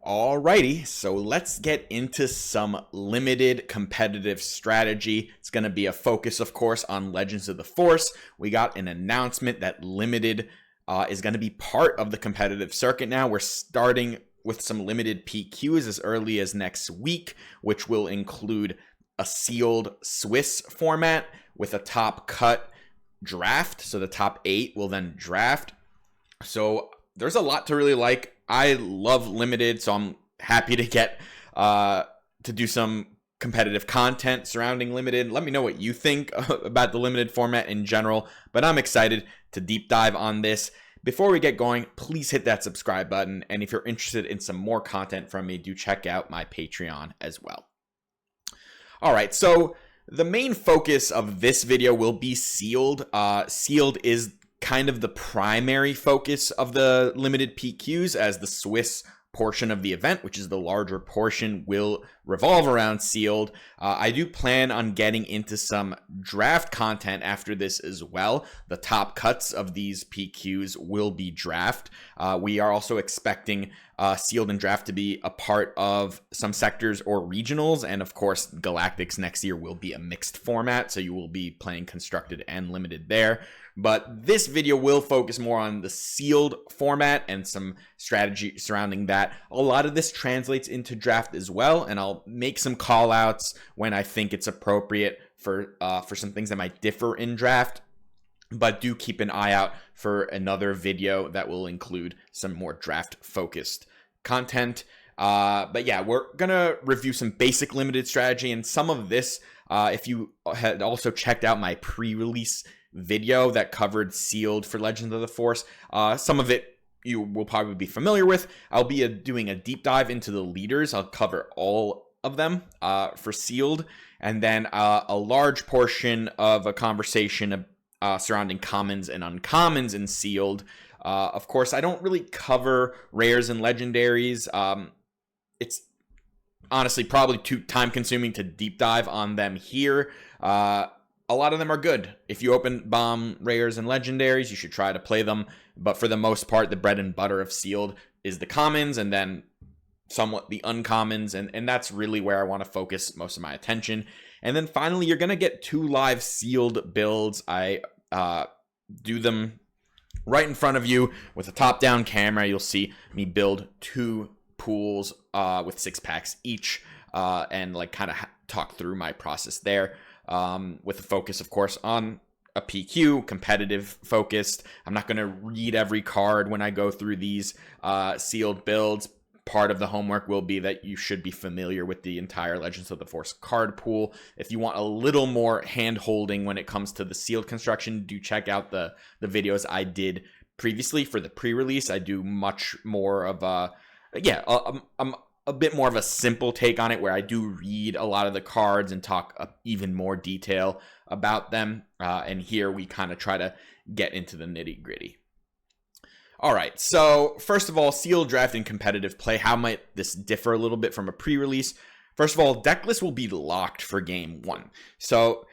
Alrighty, so let's get into some limited competitive strategy. It's going to be a focus, of course, on Legends of the Force. We got an announcement that limited is going to be part of the competitive circuit now. We're starting with some limited PQs as early as next week, which will include a sealed Swiss format with a top cut draft. So the top 8 will then draft. So there's a lot to really like. I love limited, so I'm happy to get to do some competitive content surrounding limited. Let me know what you think about the limited format in general, but I'm excited to deep dive on this. Before we get going, please hit that subscribe button, and if you're interested in some more content from me, do check out my Patreon as well. All right, so the main focus of this video will be sealed. Sealed is kind of the primary focus of the limited PQs, as the Swiss portion of the event, which is the larger portion, will revolve around sealed. I do plan on getting into some draft content after this as well. The top cuts of these PQs will be draft. We are also expecting sealed and draft to be a part of some sectors or regionals, and of course Galactics next year will be a mixed format, so you will be playing constructed and limited there. But this video will focus more on the sealed format and some strategy surrounding that. A lot of this translates into draft as well, and I'll make some call outs when I think it's appropriate for some things that might differ in draft. But do keep an eye out for another video that will include some more draft focused content. But yeah, we're gonna review some basic limited strategy, and some of this, if you had also checked out my pre-release video that covered sealed for Legends of the Force, some of it you will probably be familiar with. I'll be doing a deep dive into the leaders. I'll cover all of them for sealed, and then a large portion of a conversation surrounding commons and uncommons in sealed. Of course, I don't really cover rares and legendaries. It's honestly probably too time consuming to deep dive on them here. A lot of them are good. If you open bomb rares and legendaries, you should try to play them. But for the most part, the bread and butter of sealed is the commons, and then somewhat the uncommons, and that's really where I want to focus most of my attention. And then finally, you're going to get 2 live sealed builds. I do them right in front of you with a top-down camera. You'll see me build 2 pools with 6 packs each, and like kind of talk through my process there. With a focus, of course, on a PQ, competitive focused. I'm not going to read every card when I go through these sealed builds. Part of the homework will be that you should be familiar with the entire Legends of the Force card pool. If you want a little more hand-holding when it comes to the sealed construction, do check out the videos I did previously for the pre-release. I do much more of a bit more of a simple take on it, where I do read a lot of the cards and talk even more detail about them. And here we kind of try to get into the nitty gritty. All right, so first of all, sealed draft and competitive play. How might this differ a little bit from a pre-release? First of all, deck lists will be locked for game 1. So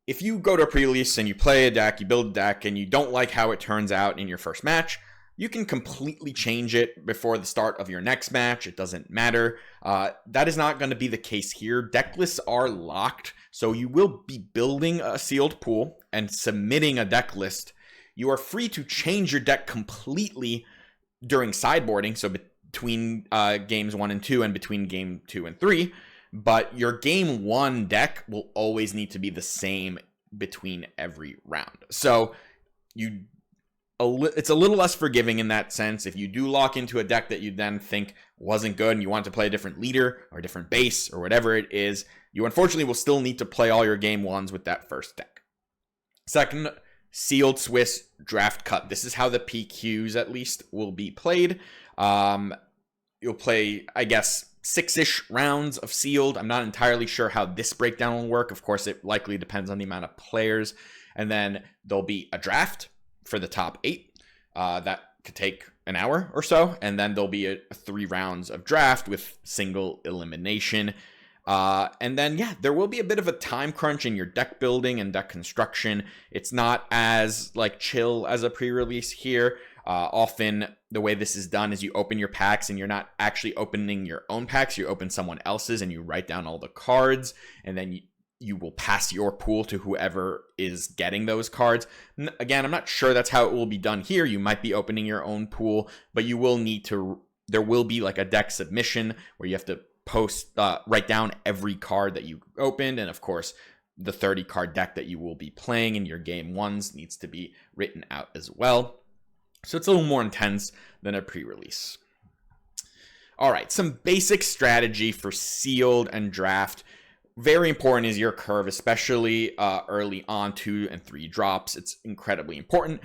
if you go to a pre-release and you play a deck, you build a deck, and you don't like how it turns out in your first match, you can completely change it before the start of your next match. It doesn't matter. That is not going to be the case here. Deck lists are locked, so you will be building a sealed pool and submitting a deck list. You are free to change your deck completely during sideboarding, so between games 1 and 2 and between game 2 and 3, but your game 1 deck will always need to be the same between every round. So it's a little less forgiving in that sense. If you do lock into a deck that you then think wasn't good and you want to play a different leader or a different base or whatever it is, you unfortunately will still need to play all your game 1s with that first deck. Second, sealed Swiss draft cut. This is how the PQs at least will be played. You'll play, I guess, 6-ish rounds of sealed. I'm not entirely sure how this breakdown will work. Of course, it likely depends on the amount of players. And then there'll be a draft for the top 8. That could take an hour or so. And then there'll be 3 rounds of draft with single elimination. And then, yeah, there will be a bit of a time crunch in your deck building and deck construction. It's not as like chill as a pre-release here. Often the way this is done is you open your packs and you're not actually opening your own packs. You open someone else's and you write down all the cards, and then you will pass your pool to whoever is getting those cards. Again, I'm not sure that's how it will be done here. You might be opening your own pool, but you will need to, there will be like a deck submission where you have to write down every card that you opened, and of course the 30 card deck that you will be playing in your game ones needs to be written out as well. So it's a little more intense than a pre-release. All right, some basic strategy for sealed and draft. Very important is your curve, especially early on 2 and 3 drops. It's incredibly important.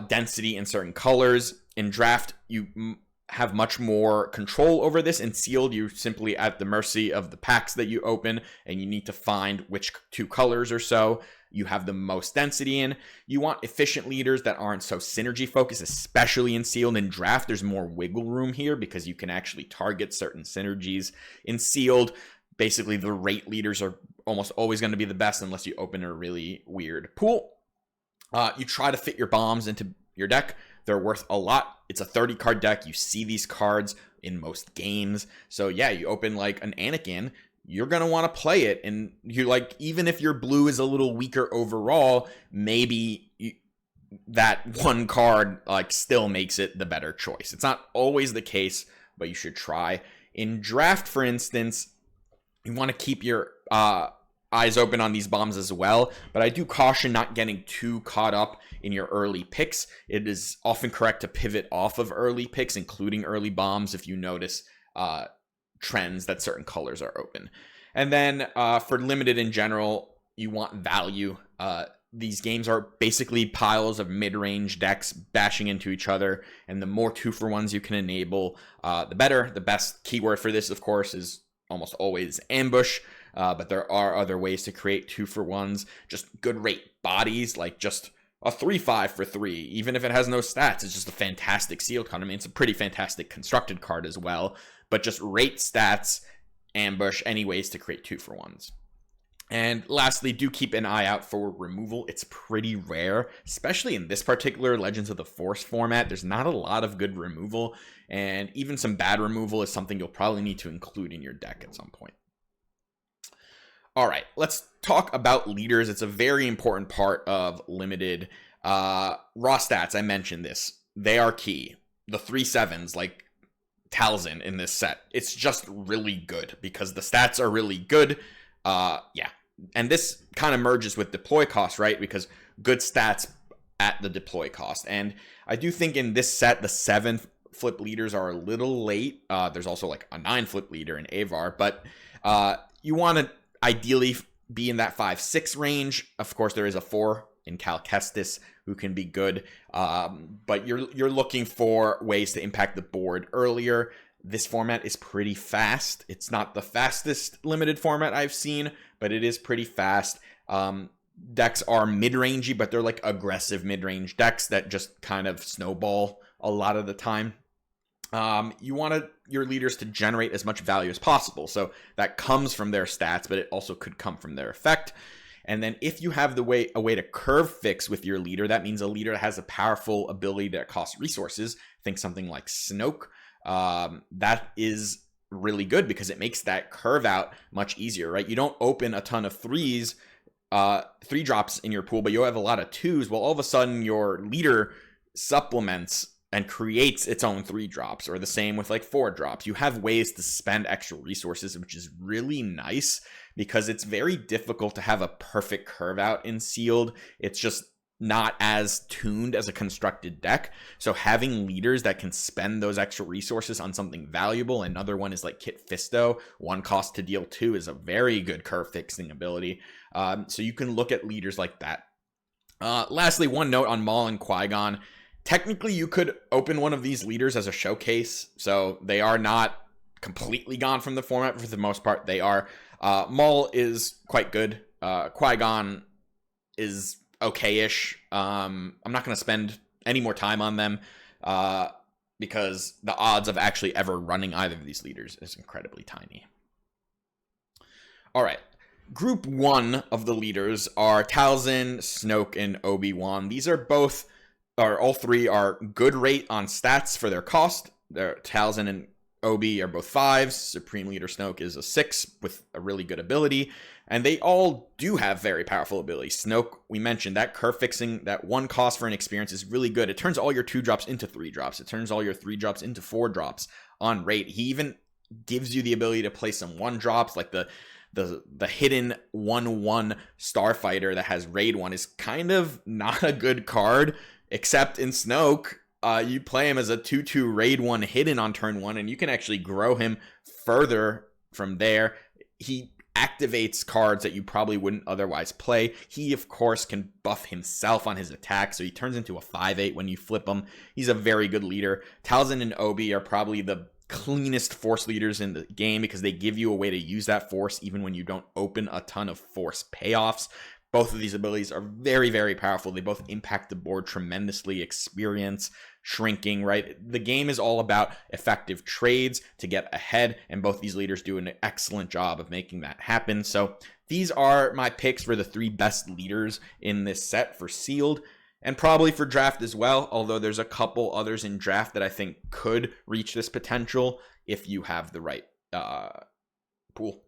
Density in certain colors. In draft, you have much more control over this. In sealed, you're simply at the mercy of the packs that you open, and you need to find which 2 colors or so you have the most density in. You want efficient leaders that aren't so synergy focused, especially in sealed. In draft, there's more wiggle room here because you can actually target certain synergies. In sealed, basically the rate leaders are almost always going to be the best unless you open a really weird pool. You try to fit your bombs into your deck. They're worth a lot. It's a 30 card deck. You see these cards in most games. So yeah, you open like an Anakin, you're going to want to play it. And you're like, even if your blue is a little weaker overall, maybe that one card like still makes it the better choice. It's not always the case, but you should try. In draft, for instance, you want to keep your eyes open on these bombs as well, but I do caution not getting too caught up in your early picks. It is often correct to pivot off of early picks, including early bombs, if you notice trends that certain colors are open. And then for limited in general, you want value. These games are basically piles of mid-range decks bashing into each other, and the more 2-for-1s you can enable, the better. The best keyword for this, of course, is almost always ambush, but there are other ways to create 2-for-1s. Just good rate bodies, like just a 3/5 for 3, even if it has no stats. It's just a fantastic sealed card. I mean, it's a pretty fantastic constructed card as well, but just rate stats, ambush, any ways to create 2-for-1s. And lastly, do keep an eye out for removal. It's pretty rare, especially in this particular Legends of the Force format. There's not a lot of good removal, and even some bad removal is something you'll probably need to include in your deck at some point. All right, let's talk about leaders. It's a very important part of limited. Raw stats, I mentioned this. They are key. The 3/7s, like Talzin in this set, it's just really good because the stats are really good. Yeah. And this kind of merges with deploy cost, right? Because good stats at the deploy cost. And I do think in this set, the 7 flip leaders are a little late. There's also like a 9 flip leader in Avar, but you want to ideally be in that 5/6 range. Of course, there is a 4 in Cal Kestis who can be good, but you're looking for ways to impact the board earlier. This format is pretty fast. It's not the fastest limited format I've seen, but it is pretty fast. Decks are mid-rangey, but they're like aggressive mid-range decks that just kind of snowball a lot of the time. You want your leaders to generate as much value as possible. So that comes from their stats, but it also could come from their effect. And then if you have a way to curve fix with your leader, that means a leader that has a powerful ability that costs resources. Think something like Snoke. That is really good because it makes that curve out much easier, right? You don't open a ton of 3s, 3 drops in your pool, but you have a lot of 2s. Well, all of a sudden your leader supplements and creates its own 3 drops, or the same with like 4 drops. You have ways to spend extra resources, which is really nice because it's very difficult to have a perfect curve out in sealed. It's just not as tuned as a constructed deck. So having leaders that can spend those extra resources on something valuable, another one is like Kit Fisto, 1 cost to deal 2 is a very good curve fixing ability. So you can look at leaders like that. Lastly, one note on Maul and Qui-Gon. Technically, you could open one of these leaders as a showcase, so they are not completely gone from the format. For the most part, they are. Maul is quite good. Qui-Gon is okay-ish. I'm not going to spend any more time on them because the odds of actually ever running either of these leaders is incredibly tiny. All right. Group 1 of the leaders are Talzin, Snoke, and Obi-Wan. These are both or all three are good rate on stats for their cost. Their Talzin and Obi are both 5s. Supreme Leader Snoke is a 6 with a really good ability. And they all do have very powerful abilities. Snoke, we mentioned, that curve fixing, that 1 cost for an experience is really good. It turns all your 2 drops into 3 drops. It turns all your 3 drops into 4 drops on rate. He even gives you the ability to play some 1 drops, like the hidden 1/1 Starfighter that has raid 1 is kind of not a good card, except in Snoke. You play him as a 2/2 raid 1 hidden on turn 1, and you can actually grow him further from there. He activates cards that you probably wouldn't otherwise play. He, of course, can buff himself on his attack, so he turns into a 5/8 when you flip him. He's a very good leader. Talzin and Obi are probably the cleanest force leaders in the game because they give you a way to use that force even when you don't open a ton of force payoffs. Both of these abilities are very, very powerful. They both impact the board tremendously. Experience, shrinking, right? The game is all about effective trades to get ahead, and both these leaders do an excellent job of making that happen. So these are my picks for the 3 best leaders in this set for sealed, and probably for draft as well, although there's a couple others in draft that I think could reach this potential if you have the right pool.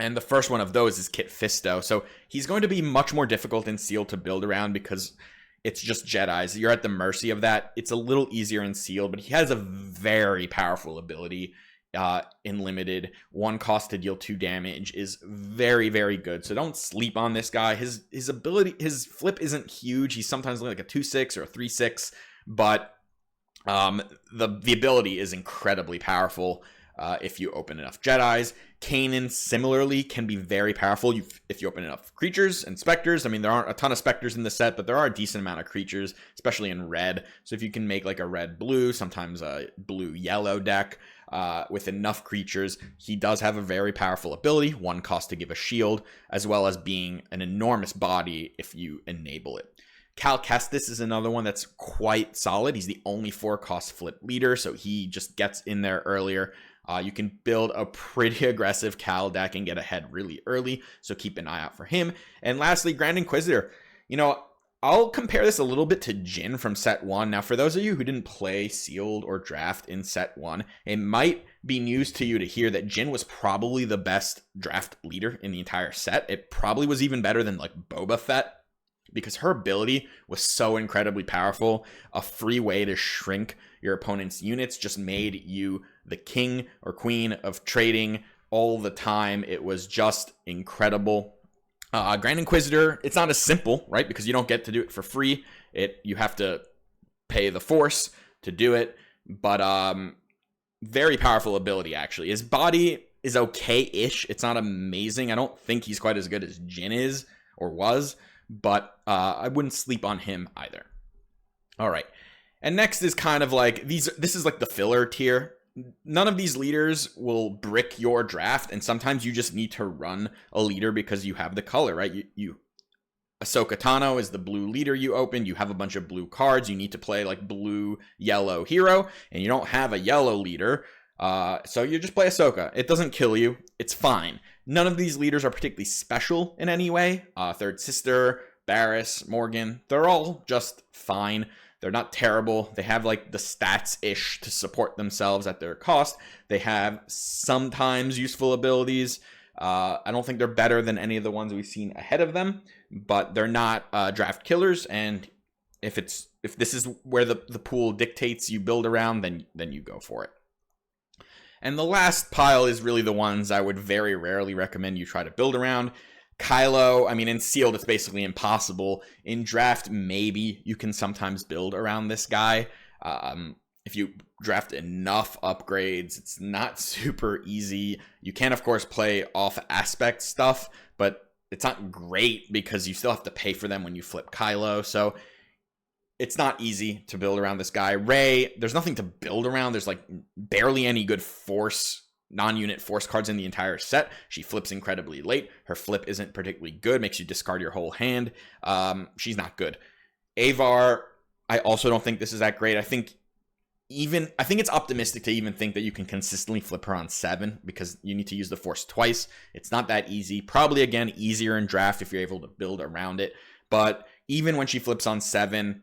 And the first one of those is Kit Fisto. So he's going to be much more difficult in sealed to build around because it's just Jedis. You're at the mercy of that. It's a little easier in sealed, but he has a very powerful ability in limited. 1 cost to deal 2 damage is very, very good. So don't sleep on this guy. His ability, his flip isn't huge. He's sometimes like a 2/6 or a 3/6, but the ability is incredibly powerful. If you open enough Jedis. Kanan similarly can be very powerful if you open enough creatures and specters. I mean, there aren't a ton of specters in the set, but there are a decent amount of creatures, especially in red. So if you can make like a red-blue, sometimes a blue-yellow deck with enough creatures, he does have a very powerful ability, 1 cost to give a shield, as well as being an enormous body if you enable it. Cal Kestis is another one that's quite solid. He's the only 4-cost flip leader, so he just gets in there earlier. You can build a pretty aggressive Cal deck and get ahead really early, so keep an eye out for him. And lastly, Grand Inquisitor. You know, I'll compare this a little bit to Jin from set 1. Now, for those of you who didn't play sealed or draft in set 1, it might be news to you to hear that Jin was probably the best draft leader in the entire set. It probably was even better than like Boba Fett, because her ability was so incredibly powerful. A free way to shrink your opponent's units just made you the king or queen of trading all the time. It was just incredible. Grand Inquisitor, it's not as simple, right? Because you don't get to do it for free. You have to pay the force to do it. But very powerful ability, actually. His body is okay-ish. It's not amazing. I don't think he's quite as good as Jin is or was. But I wouldn't sleep on him either. All right. And next is kind of like this is like the filler tier. None of these leaders will brick your draft, and sometimes you just need to run a leader because you have the color, right? Ahsoka Tano is the blue leader you opened. You have a bunch of blue cards. You need to play like blue, yellow hero, and you don't have a yellow leader. So you just play Ahsoka. It doesn't kill you. It's fine. None of these leaders are particularly special in any way. Third Sister, Barriss, Morgan, they're all just fine. They're not terrible. They have like the stats-ish to support themselves at their cost. They have sometimes useful abilities. I don't think they're better than any of the ones we've seen ahead of them, but they're not draft killers. And if this is where the pool dictates you build around, then you go for it. And the last pile is really the ones I would very rarely recommend you try to build around. Kylo, I mean, in sealed, it's basically impossible. In draft, maybe you can sometimes build around this guy. If you draft enough upgrades, it's not super easy. You can, of course, play off aspect stuff, but it's not great because you still have to pay for them when you flip Kylo. So it's not easy to build around this guy. Rey, there's nothing to build around. There's like barely any good non-unit force cards in the entire set. She flips incredibly late. Her flip isn't particularly good, makes you discard your whole hand. She's not good. Avar, I also don't think this is that great. I think it's optimistic to even think that you can consistently flip her on 7 because you need to use the force twice. It's not that easy. Probably, again, easier in draft if you're able to build around it. But even when she flips on 7,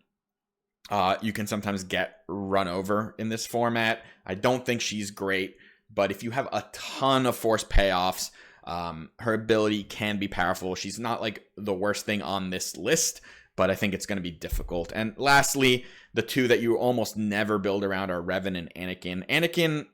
You can sometimes get run over in this format. I don't think she's great, but if you have a ton of force payoffs, her ability can be powerful. She's not like the worst thing on this list, but I think it's going to be difficult. And lastly, the two that you almost never build around are Revan and Anakin. Anakin,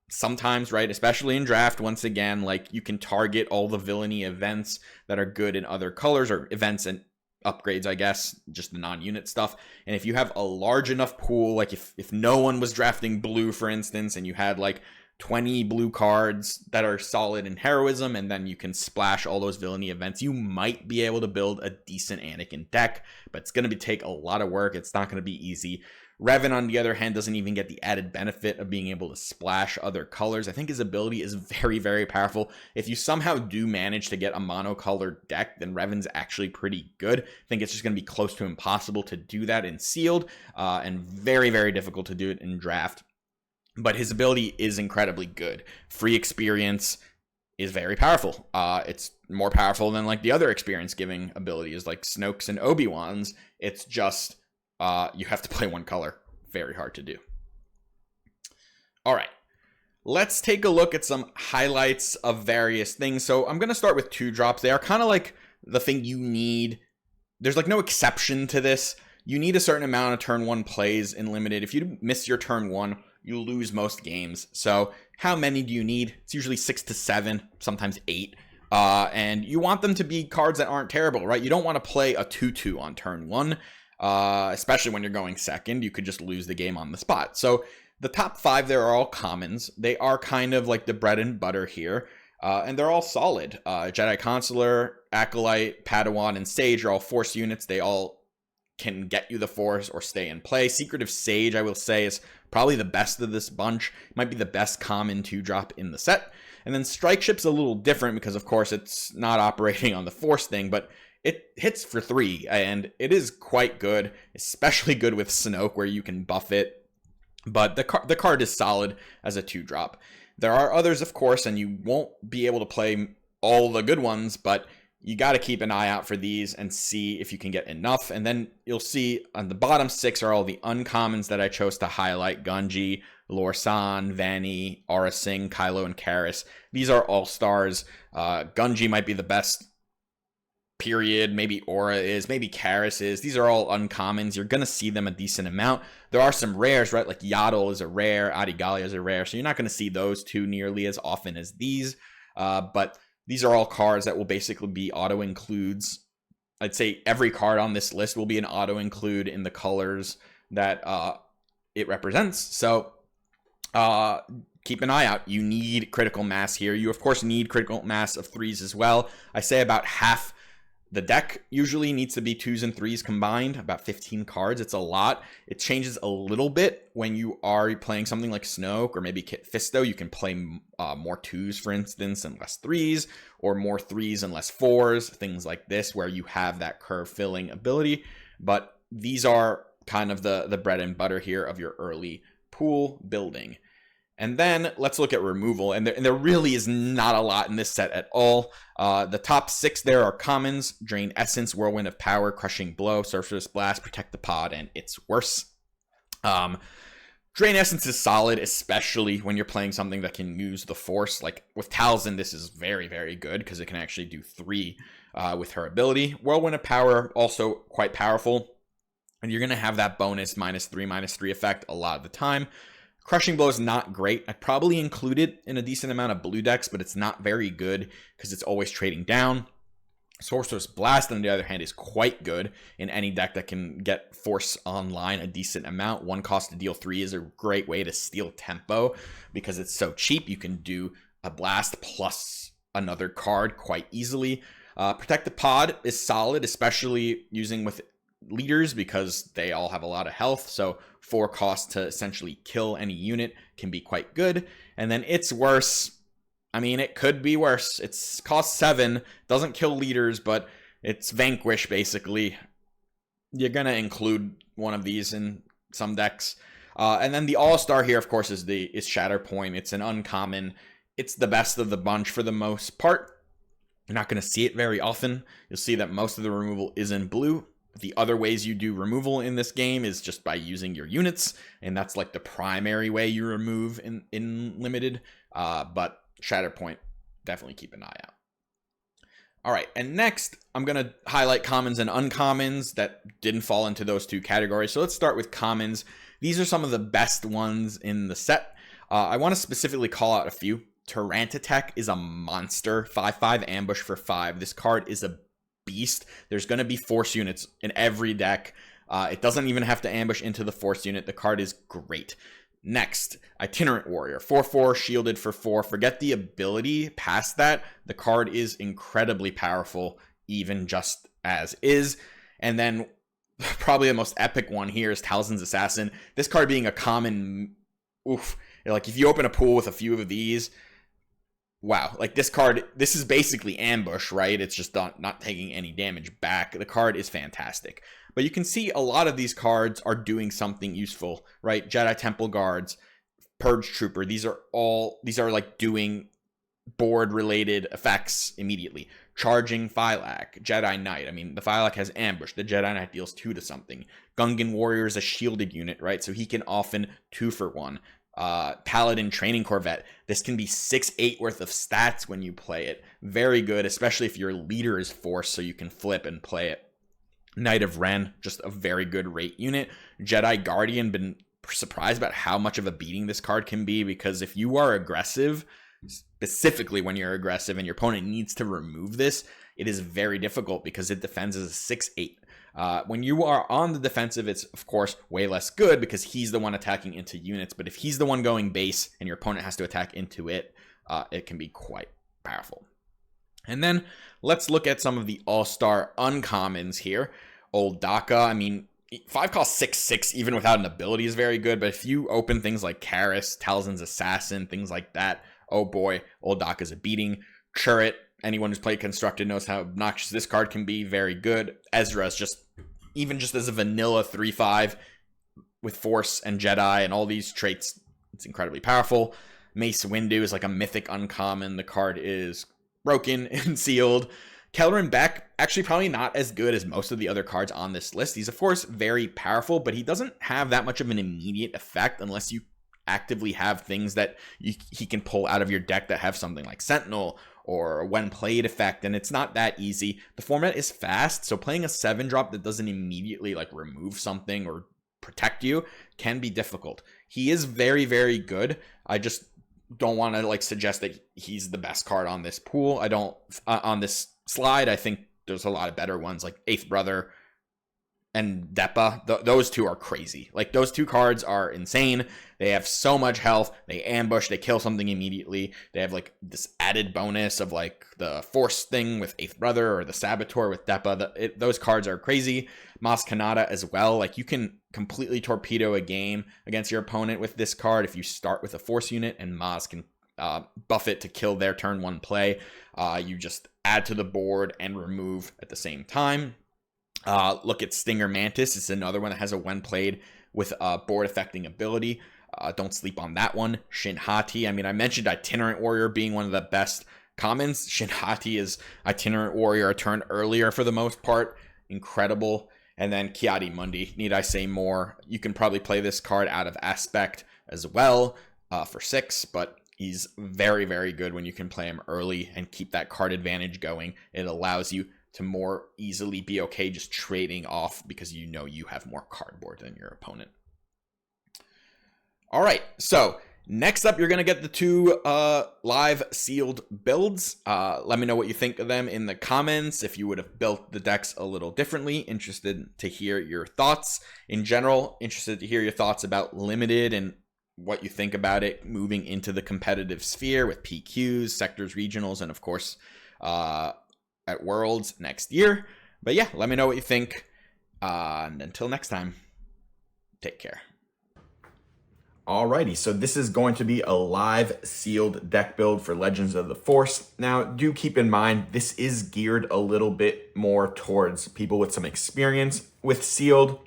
sometimes, right, especially in draft, once again, like you can target all the villainy events that are good in other colors, or events and upgrades, I guess, just the non-unit stuff. And if you have a large enough pool, like if no one was drafting blue, for instance, and you had like 20 blue cards that are solid in heroism, and then you can splash all those villainy events, you might be able to build a decent Anakin deck, but it's going to take a lot of work. It's not going to be easy. Revan, on the other hand, doesn't even get the added benefit of being able to splash other colors. I think his ability is very, very powerful. If you somehow do manage to get a monocolored deck, then Revan's actually pretty good. I think it's just going to be close to impossible to do that in sealed, and very, very difficult to do it in draft. But his ability is incredibly good. Free experience is very powerful. It's more powerful than like the other experience giving abilities like Snoke's and Obi-Wan's. It's just you have to play one color. Very hard to do. All right, let's take a look at some highlights of various things. So I'm going to start with 2-drops. They are kind of like the thing you need. There's like no exception to this. You need a certain amount of turn 1 plays in limited. If you miss your turn 1, you lose most games. So how many do you need? It's usually 6 to 7, sometimes 8. And you want them to be cards that aren't terrible, right? You don't want to play a 2/2 on turn 1, especially when you're going second. You could just lose the game on the spot. So the top 5 there are all commons. They are kind of like the bread and butter here. And they're all solid. Jedi Consular, Acolyte, Padawan, and Sage are all Force units. They all can get you the Force or stay in play. Secretive Sage, I will say, is probably the best of this bunch. It might be the best common 2-drop in the set. And then Strike Ship's a little different because, of course, it's not operating on the Force thing, but it hits for 3, and it is quite good, especially good with Snoke, where you can buff it. But the card is solid as a 2-drop. There are others, of course, and you won't be able to play all the good ones, but you got to keep an eye out for these and see if you can get enough. And then you'll see on the bottom 6 are all the uncommons that I chose to highlight: Gunji, Lorsan, Vanny, Aura Singh, Kylo, and Karis. These are all stars. Gunji might be the best, period. Maybe Aura is, maybe Karis is. These are all uncommons. You're going to see them a decent amount. There are some rares, right? Like Yaddle is a rare, Adigalia is a rare. So you're not going to see those two nearly as often as these. But these are all cards that will basically be auto-includes. I'd say every card on this list will be an auto-include in the colors that it represents. So keep an eye out. You need critical mass here. You, of course, need critical mass of 3s as well. I say about half the deck usually needs to be 2s and 3s combined, about 15 cards. It's a lot. It changes a little bit when you are playing something like Snoke or maybe Kit Fisto. You can play more 2s, for instance, and less 3s, or more 3s and less 4s, things like this, where you have that curve filling ability. But these are kind of the bread and butter here of your early pool building. And then let's look at removal. And there really is not a lot in this set at all. The top 6 there are commons: Drain Essence, Whirlwind of Power, Crushing Blow, Sorcerer's Blast, Protect the Pod, and It's Worse. Drain Essence is solid, especially when you're playing something that can use the Force. Like with Talzin, this is very, very good because it can actually do 3 with her ability. Whirlwind of Power, also quite powerful. And you're going to have that bonus -3/-3 effect a lot of the time. Crushing Blow is not great. I'd probably include it in a decent amount of blue decks, but it's not very good because it's always trading down. Sorcerer's Blast, on the other hand, is quite good in any deck that can get Force online a decent amount. 1 cost to deal 3 is a great way to steal tempo because it's so cheap. You can do a blast plus another card quite easily. Protect the Pod is solid, especially using with leaders because they all have a lot of health. So 4 costs to essentially kill any unit can be quite good. And then It's Worse. I mean, it could be worse. It's cost 7, doesn't kill leaders, but it's Vanquish basically. You're gonna include one of these in some decks. And then the All-Star here, of course, is Shatterpoint. It's an uncommon. It's the best of the bunch for the most part. You're not gonna see it very often. You'll see that most of the removal is in blue. The other ways you do removal in this game is just by using your units, and that's like the primary way you remove in limited. But Shatterpoint, definitely keep an eye out. All right, and next I'm going to highlight commons and uncommons that didn't fall into those two categories. So let's start with commons. These are some of the best ones in the set. I want to specifically call out a few. Tarantatech is a monster. 5/5 ambush for 5. This card is a beast. There's going to be force units in every deck. It doesn't even have to ambush into the force unit. The card is great. Next, Itinerant Warrior, 4/4, shielded for 4. Forget the ability. Past that, the card is incredibly powerful, even just as is. And then, probably the most epic one here is Talzin's Assassin. This card being a common, oof. Like, if you open a pool with a few of these, wow. Like, this card, this is basically ambush, right? It's just not taking any damage back. The card is fantastic. But you can see a lot of these cards are doing something useful, right? Jedi Temple Guards, Purge Trooper. These are like doing board related effects immediately. Charging Thylac, Jedi Knight. I mean, the Thylac has ambush. The Jedi Knight deals 2 to something. Gungan Warrior is a shielded unit, right? So he can often 2 for 1. Paladin Training Corvette. This can be 6/8 worth of stats when you play it. Very good, especially if your leader is force, so you can flip and play it. Knight of Ren, just a very good rate unit. Jedi Guardian, been surprised about how much of a beating this card can be, because if you are aggressive, specifically when you're aggressive and your opponent needs to remove this, it is very difficult because it defends as a 6/8. When you are on the defensive, it's of course way less good because he's the one attacking into units. But if he's the one going base and your opponent has to attack into it, it can be quite powerful. And then let's look at some of the all-star uncommons here. Old Daka, I mean, 5 cost 6/6 even without an ability is very good. But if you open things like Karis, Talzin's Assassin, things like that, oh boy, Old Daka's a beating. Churret, anyone who's played Constructed knows how obnoxious this card can be. Very good. Ezra is just, even just as a vanilla 3/5 with Force and Jedi and all these traits, it's incredibly powerful. Mace Windu is like a mythic uncommon. The card is broken and sealed. Kelleran Beck, actually probably not as good as most of the other cards on this list. He's, of course, very powerful, but he doesn't have that much of an immediate effect unless you actively have things that he can pull out of your deck that have something like Sentinel or when played effect, and it's not that easy. The format is fast, so playing a 7-drop that doesn't immediately like remove something or protect you can be difficult. He is very, very good. I just don't want to like suggest that he's the best card on this pool. I don't on this slide. I think there's a lot of better ones like Eighth Brother and Depa. Those two are crazy. Like, those two cards are insane. They have so much health. They ambush. They kill something immediately. They have like this added bonus of like the Force thing with Eighth Brother or the Saboteur with Depa. Those cards are crazy. Maz Kanata as well. Like, you can completely torpedo a game against your opponent with this card if you start with a Force unit and Maz can buff it to kill their turn 1 play. You just add to the board and remove at the same time. Look at Stinger Mantis. It's another one that has a when played with a board affecting ability. Don't sleep on that one. Shin Hati. I mean, I mentioned Itinerant Warrior being one of the best commons. Shin Hati is Itinerant Warrior a turn earlier for the most part. Incredible. And then Kiadi Mundi. Need I say more? You can probably play this card out of Aspect as well for 6, but he's very, very good when you can play him early and keep that card advantage going. It allows you to more easily be okay just trading off because you know you have more cardboard than your opponent. All right, so next up, you're going to get the 2 live sealed builds. Let me know what you think of them in the comments. If you would have built the decks a little differently, interested to hear your thoughts. In general, interested to hear your thoughts about Limited and what you think about it moving into the competitive sphere with PQs, sectors, regionals, and of course, at Worlds next year. But yeah, let me know what you think. And until next time, take care. Alrighty, so this is going to be a live sealed deck build for Legends of the Force. Now, do keep in mind, this is geared a little bit more towards people with some experience with sealed.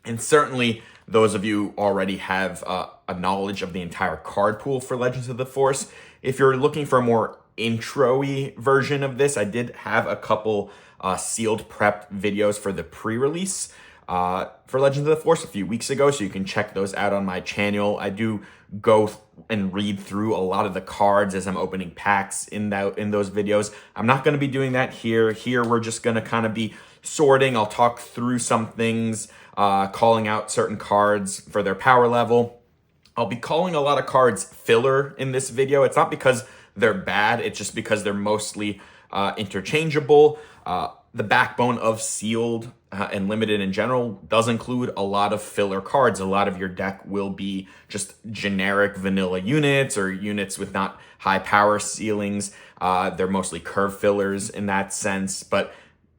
And certainly those of you already have a knowledge of the entire card pool for Legends of the Force. If you're looking for a more intro-y version of this. I did have a couple sealed prep videos for the pre-release for Legends of the Force a few weeks ago, so you can check those out on my channel. I do go and read through a lot of the cards as I'm opening packs in those videos. I'm not going to be doing that here. Here we're just going to kind of be sorting. I'll talk through some things, calling out certain cards for their power level. I'll be calling a lot of cards filler in this video. It's not because they're bad, it's just because they're mostly interchangeable. The backbone of sealed and limited in general does include a lot of filler cards. A lot of your deck will be just generic vanilla units or units with not high power ceilings. They're mostly curve fillers in that sense, but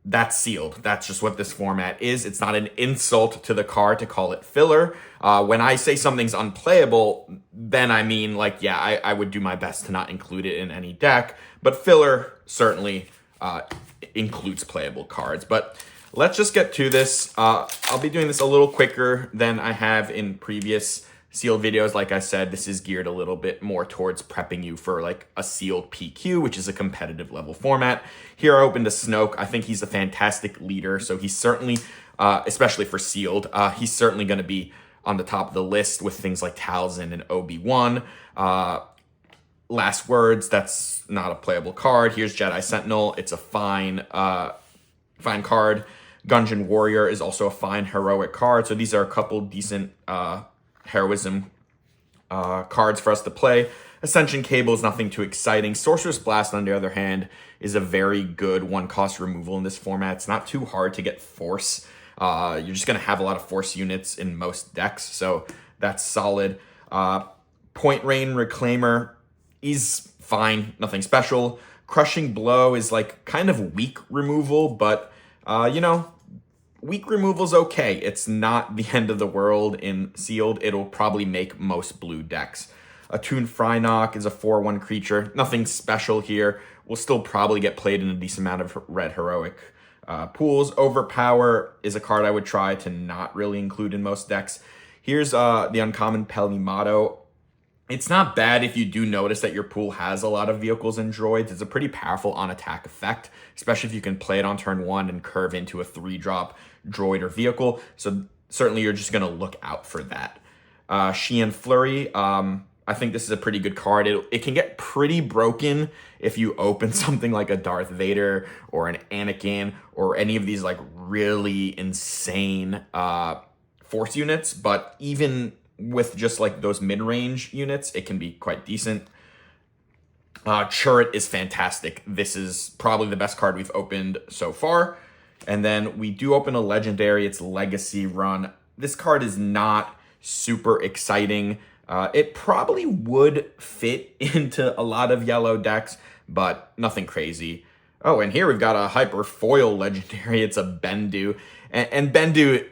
that's sealed. That's just what this format is. It's not an insult to the card to call it filler. When I say something's unplayable, then I mean, like, yeah, I would do my best to not include it in any deck, but filler certainly includes playable cards. But let's just get to this. I'll be doing this a little quicker than I have in previous sealed videos. Like I said, this is geared a little bit more towards prepping you for like a sealed PQ, which is a competitive level format. Here I opened a Snoke. I think he's a fantastic leader, so he's certainly, especially for sealed, he's certainly going to be on the top of the list with things like Talzin and Obi-Wan. Last Words, that's not a playable card. Here's Jedi Sentinel. It's a fine card. Gungeon Warrior is also a fine heroic card. So these are a couple decent heroism cards for us to play. Ascension Cable is nothing too exciting. Sorcerer's Blast, on the other hand, is a very good one-cost removal in this format. It's not too hard to get Force. You're just going to have a lot of Force units in most decks, so that's solid. Point Rain Reclaimer, he's fine, nothing special. Crushing Blow is like kind of weak removal, but you know, weak removal's okay. It's not the end of the world in sealed. It'll probably make most blue decks. Attuned Frynok is a 4/1 creature. Nothing special here. Will still probably get played in a decent amount of red heroic pools. Overpower is a card I would try to not really include in most decks. Here's the uncommon Pelimato. It's not bad if you do notice that your pool has a lot of vehicles and droids. It's a pretty powerful on-attack effect, especially if you can play it on turn 1 and curve into a 3-drop droid or vehicle. So certainly you're just going to look out for that. Xian Flurry, I think this is a pretty good card. It can get pretty broken if you open something like a Darth Vader or an Anakin or any of these like really insane Force units, but even with just like those mid-range units, it can be quite decent. Churret is fantastic. This is probably the best card we've opened so far. And then we do open a legendary. It's Legacy Run. This card is not super exciting. It probably would fit into a lot of yellow decks, but nothing crazy. Oh, and here we've got a Hyper Foil legendary. It's a Bendu. And Bendu,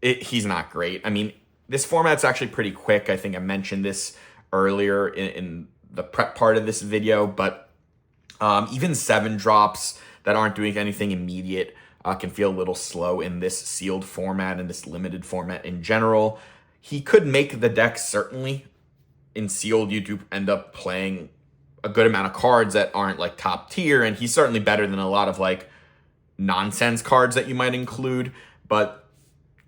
he's not great. I mean, this format's actually pretty quick. I think I mentioned this earlier in the prep part of this video, but even 7-drops that aren't doing anything immediate can feel a little slow in this sealed format and this limited format in general. He could make the deck, certainly. In sealed, you do end up playing a good amount of cards that aren't like top tier, and he's certainly better than a lot of like nonsense cards that you might include, but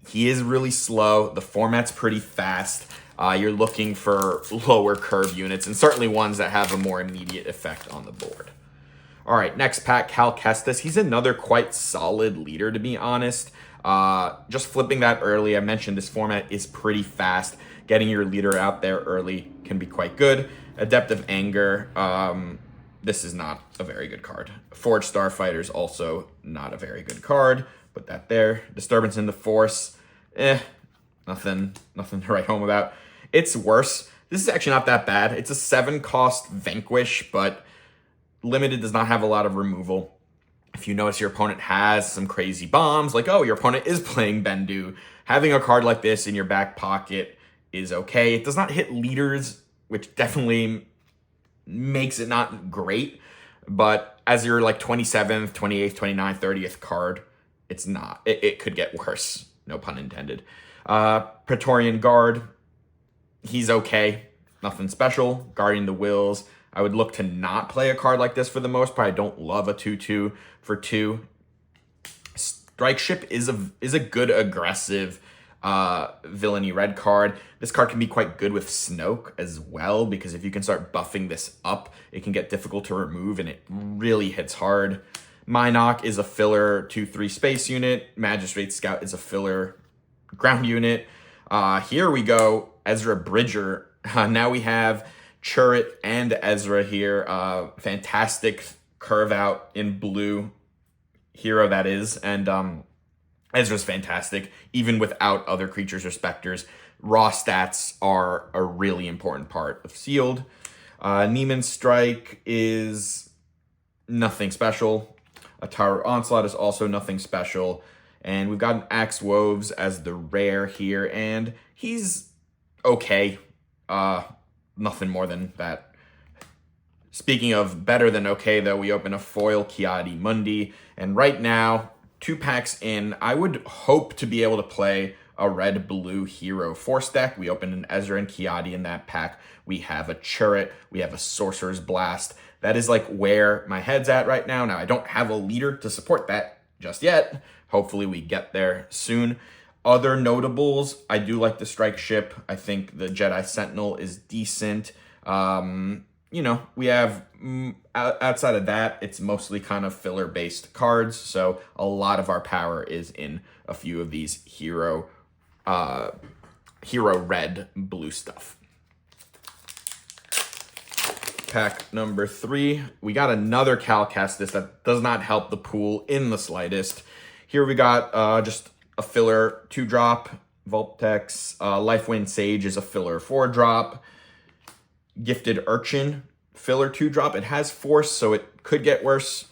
he is really slow. The format's pretty fast. You're looking for lower curve units, and certainly ones that have a more immediate effect on the board. All right, next pack, Cal Kestis. He's another quite solid leader, to be honest. Just flipping that early, I mentioned this format is pretty fast. Getting your leader out there early can be quite good. Adept of Anger. This is not a very good card. Forged Starfighter's also not a very good card. Put that there. Disturbance in the Force. Nothing to write home about. It's worse. This is actually not that bad. It's a 7-cost Vanquish, but limited does not have a lot of removal. If you notice your opponent has some crazy bombs, like, oh, your opponent is playing Bendu, having a card like this in your back pocket is okay. It does not hit leaders, which definitely makes it not great, but as your like 27th, 28th, 29th, 30th card, it's not. It could get worse. No pun intended. Praetorian Guard, he's okay. Nothing special. Guarding the Wills, I would look to not play a card like this for the most part. I don't love a 2/2 for 2. Strike Ship is a good aggressive villainy red card. This card can be quite good with Snoke as well, because if you can start buffing this up, it can get difficult to remove and it really hits hard. Minoc is a filler 2/3 space unit. Magistrate Scout is a filler ground unit. Here we go, Ezra Bridger. Now we have Chirrut and Ezra here. Fantastic curve out in blue hero, that is. And Ezra's fantastic, even without other creatures or specters. Raw stats are a really important part of Sealed. Neiman Strike is nothing special. A Tower Onslaught is also nothing special. And we've got an Axe Woves as the rare here, and he's okay. Nothing more than that. Speaking of better than okay, though, we open a foil Ki-Adi-Mundi, and right now, 2 packs in, I would hope to be able to play a red-blue hero force deck. We opened an Ezra and Ki-Adi in that pack. We have a Chirrut. We have a Sorcerer's Blast. That is like where my head's at right now. Now, I don't have a leader to support that just yet. Hopefully, we get there soon. Other notables, I do like the Strike Ship. I think the Jedi Sentinel is decent. You know, we have, outside of that, it's mostly kind of filler-based cards, so a lot of our power is in a few of these hero red blue stuff. Pack number 3, we got another Cal Kestis that does not help the pool in the slightest. Here we got just a filler 2-drop, Vulptex. Lifewind Sage is a filler 4-drop. Gifted Urchin, filler 2-drop. It has Force, so it could get worse.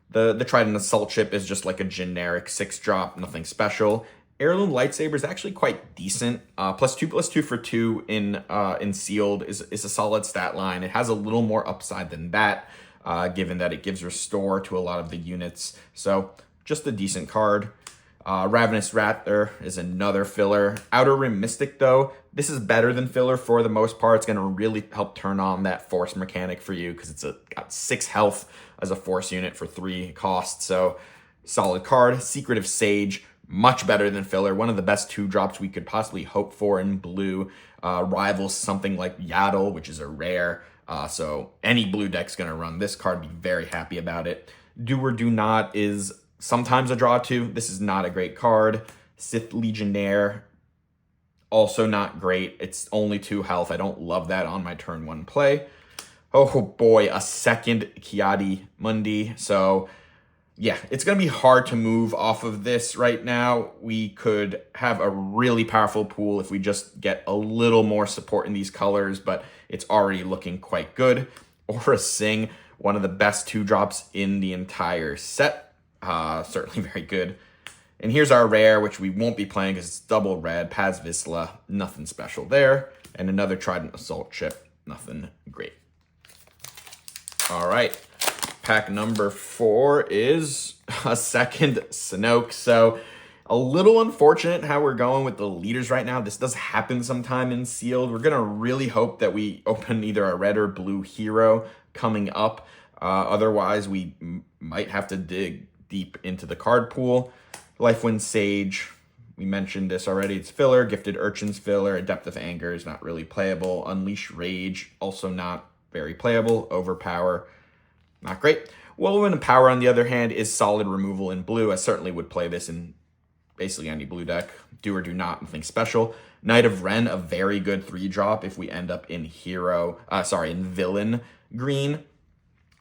The Trident Assault Ship is just like a generic 6-drop, nothing special. Heirloom Lightsaber is actually quite decent. +2/+2 for 2 in Sealed is a solid stat line. It has a little more upside than that, given that it gives Restore to a lot of the units. So just a decent card. Ravenous Raptor is another filler. Outer Rim Mystic, though, this is better than filler for the most part. It's going to really help turn on that Force mechanic for you, because it's got 6 health as a Force unit for 3 cost. So solid card. Secretive Sage, much better than filler. One of the best 2-drops we could possibly hope for in blue. Rivals something like Yaddle, which is a rare. So any blue deck's going to run this card, be very happy about it. Do or Do Not is sometimes a draw 2. This is not a great card. Sith Legionnaire, also not great. It's only 2 health. I don't love that on my turn 1 play. Oh boy, a second Ki-Adi-Mundi. So yeah, it's going to be hard to move off of this right now. We could have a really powerful pool if we just get a little more support in these colors, but it's already looking quite good. Or a Sing, one of the best 2-drops in the entire set. Certainly very good. And here's our rare, which we won't be playing because it's double red. Paz Vizsla, nothing special there. And another Trident Assault Ship, nothing great. All right, pack number 4 is a second Snoke. So a little unfortunate how we're going with the leaders right now. This does happen sometime in Sealed. We're going to really hope that we open either a red or blue hero coming up. Otherwise, we might have to dig deep into the card pool. Lifewind Sage, we mentioned this already. It's filler. Gifted Urchin's filler. A Depth of Anger is not really playable. Unleash Rage, also not very playable. Overpower, not great. Whirlwind Power, on the other hand, is solid removal in blue. I certainly would play this in basically any blue deck. Do or Do Not, nothing special. Knight of Ren, a very good 3-drop if we end up in in villain green.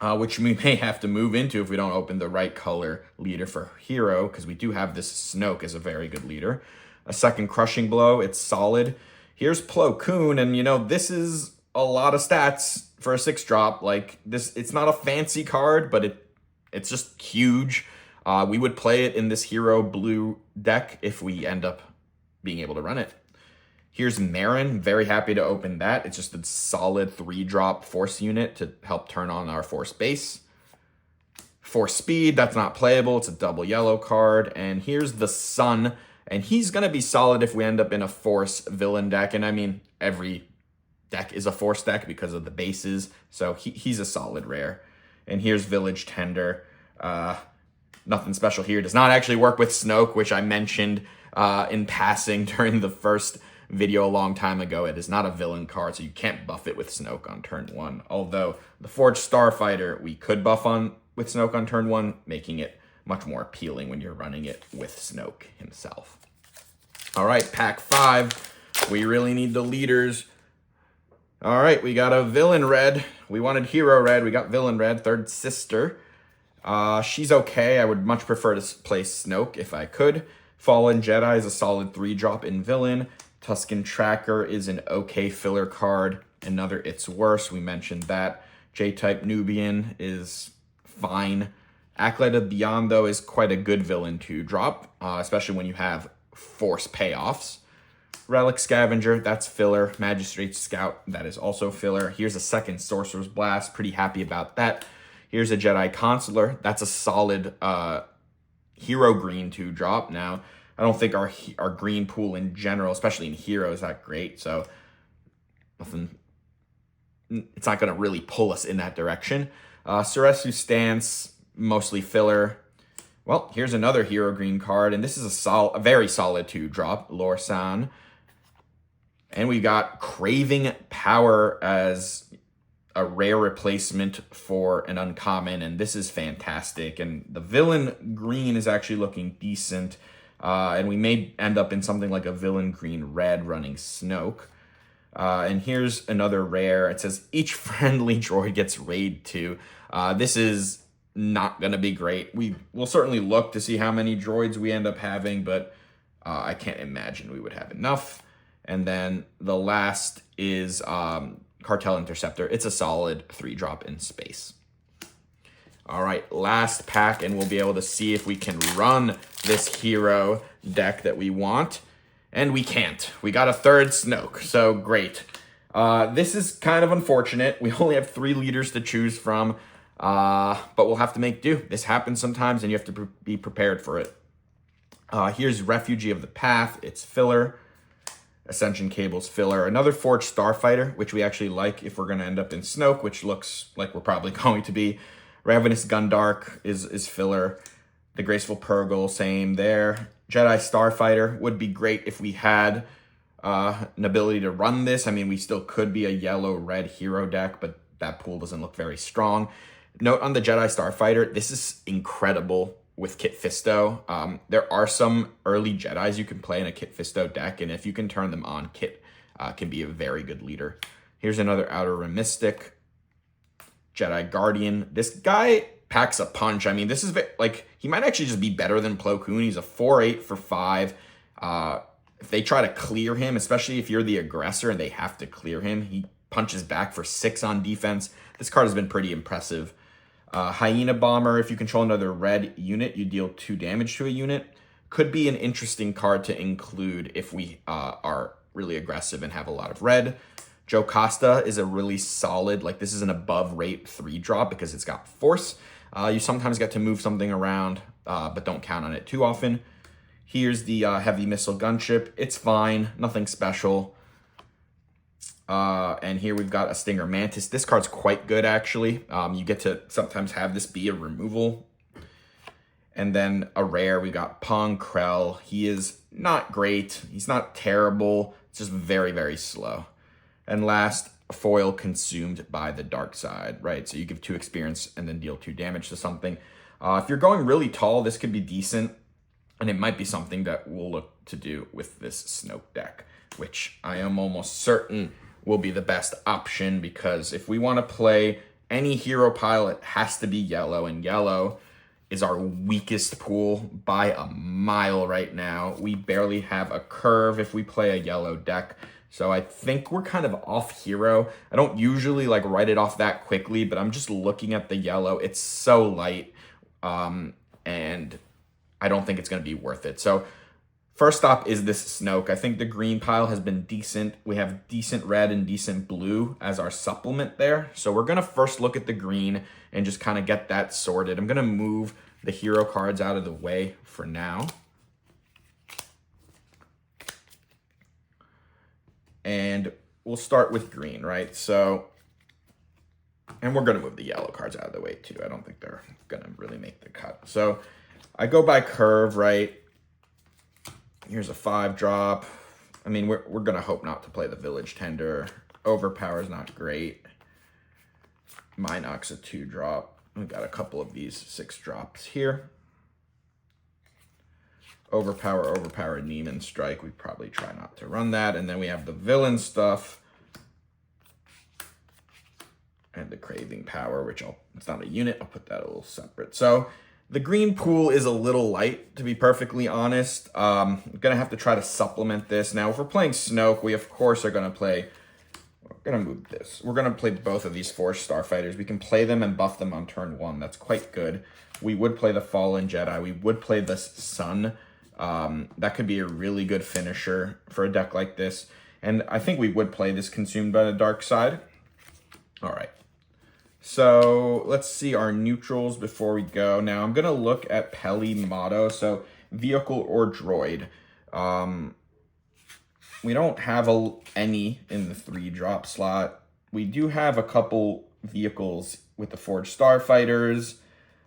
Which we may have to move into if we don't open the right color leader for hero, because we do have this Snoke as a very good leader. A second Crushing Blow, it's solid. Here's Plo Koon, and you know, this is a lot of stats for a 6-drop. Like this, it's not a fancy card, but it's just huge. We would play it in this hero blue deck if we end up being able to run it. Here's Marin, very happy to open that. It's just a solid 3-drop Force unit to help turn on our Force base. Force Speed, that's not playable. It's a double yellow card. And here's the Sun, and he's going to be solid if we end up in a Force villain deck. And I mean, every deck is a force deck because of the bases, so he's a solid rare. And here's Village Tender. Nothing special here. Does not actually work with Snoke, which I mentioned in passing during the first video a long time ago. It is not a villain card, so you can't buff it with Snoke on turn 1. Although the Forged Starfighter we could buff on with Snoke on turn 1, making it much more appealing when you're running it with Snoke himself. All right, pack 5. We really need the leaders. All right, we got a villain red. We wanted hero red. We got villain red, third sister. She's okay. I would much prefer to play Snoke if I could. Fallen Jedi is a solid 3-drop in villain. Tusken Tracker is an okay filler card. Another It's Worse. We mentioned that. J-Type Nubian is fine. Acolyte of Beyond, though, is quite a good villain to drop, especially when you have force payoffs. Relic Scavenger, that's filler. Magistrate Scout, that is also filler. Here's a second Sorcerer's Blast, pretty happy about that. Here's a Jedi Consular, that's a solid hero green to drop. Now, I don't think our green pool in general, especially in hero, is that great, so it's not going to really pull us in that direction. Suresu Stance, mostly filler. Well, here's another hero green card, and this is a very solid 2-drop, Lorsan. And we got Craving Power as a rare replacement for an uncommon, and this is fantastic. And the villain green is actually looking decent, and we may end up in something like a villain green red running Snoke. And here's another rare. It says each friendly droid gets raid 2. This is not going to be great. We will certainly look to see how many droids we end up having, but I can't imagine we would have enough. And then the last is Cartel Interceptor. It's a solid 3-drop in space. All right, last pack, and we'll be able to see if we can run this hero deck that we want. And we can't. We got a third Snoke, so great. This is kind of unfortunate. We only have 3 leaders to choose from. But we'll have to make do. This happens sometimes, and you have to be prepared for it. Here's Refugee of the Path. It's filler. Ascension Cable's filler. Another Forged Starfighter, which we actually like if we're going to end up in Snoke, which looks like we're probably going to be. Ravenous Gundark is filler. The Graceful Purgle, same there. Jedi Starfighter would be great if we had an ability to run this. I mean, we still could be a yellow-red hero deck, but that pool doesn't look very strong. Note on the Jedi Starfighter, this is incredible with Kit Fisto. There are some early Jedis you can play in a Kit Fisto deck, and if you can turn them on, Kit can be a very good leader. Here's another Outer Rim Mystic. Jedi Guardian. This guy packs a punch. I mean, this is like, he might actually just be better than Plo Koon. He's a 4/8 for 5. If they try to clear him, especially if you're the aggressor and they have to clear him, he punches back for 6 on defense. This card has been pretty impressive. Hyena Bomber, if you control another red unit, you deal 2 damage to a unit. Could be an interesting card to include if we are really aggressive and have a lot of red. Joe Costa is a really solid, like this is an above rate 3-drop because it's got force. You sometimes get to move something around, but don't count on it too often. Here's the Heavy Missile Gunship. It's fine, nothing special. And here we've got a Stinger Mantis. This card's quite good, actually. You get to sometimes have this be a removal. And then a rare, we got Pong Krell. He is not great. He's not terrible. It's just very, very slow. And last, a foil Consumed by the Dark Side, right? So you give 2 experience and then deal 2 damage to something. If you're going really tall, this could be decent. And it might be something that we'll look to do with this Snoke deck, which I am almost certain will be the best option, because if we want to play any hero pile, it has to be yellow, and yellow is our weakest pool by a mile right now. We barely have a curve if we play a yellow deck, so I think we're kind of off hero. I don't usually like write it off that quickly, but I'm just looking at the yellow. It's so light, and I don't think it's going to be worth it. So first stop is this Snoke. I think the green pile has been decent. We have decent red and decent blue as our supplement there. So we're going to first look at the green and just kind of get that sorted. I'm going to move the hero cards out of the way for now. And we'll start with green, right? So, and we're going to move the yellow cards out of the way too. I don't think they're going to really make the cut. So I go by curve, right? Here's a 5-drop. I mean, we're going to hope not to play the Village Tender. Overpower is not great. Minox a 2-drop. We've got a couple of these 6-drops here. Overpower, Neiman Strike. We probably try not to run that. And then we have the villain stuff. And the Craving Power, which it's not a unit. I'll put that a little separate. So the green pool is a little light, to be perfectly honest. I'm going to have to try to supplement this. Now, if we're playing Snoke, we, of course, are going to play... We're going to move this. We're going to play both of these Force Starfighters. We can play them and buff them on turn 1. That's quite good. We would play the Fallen Jedi. We would play the Sun. That could be a really good finisher for a deck like this. And I think we would play this Consumed by the Dark Side. All right. So let's see our neutrals before we go. Now I'm going to look at Peli motto. So vehicle or droid. We don't have any in the 3-drop slot. We do have a couple vehicles with the Forged Starfighters.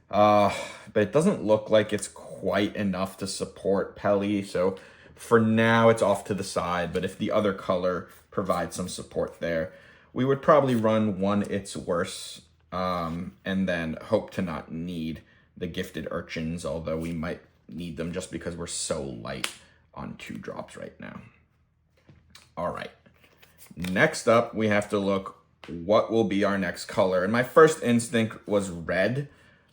But it doesn't look like it's quite enough to support Peli. So for now, it's off to the side. But if the other color provides some support there, we would probably run one It's Worse. And then hope to not need the Gifted Urchins, although we might need them just because we're so light on 2-drops right now. All right. Next up, we have to look what will be our next color. And my first instinct was red.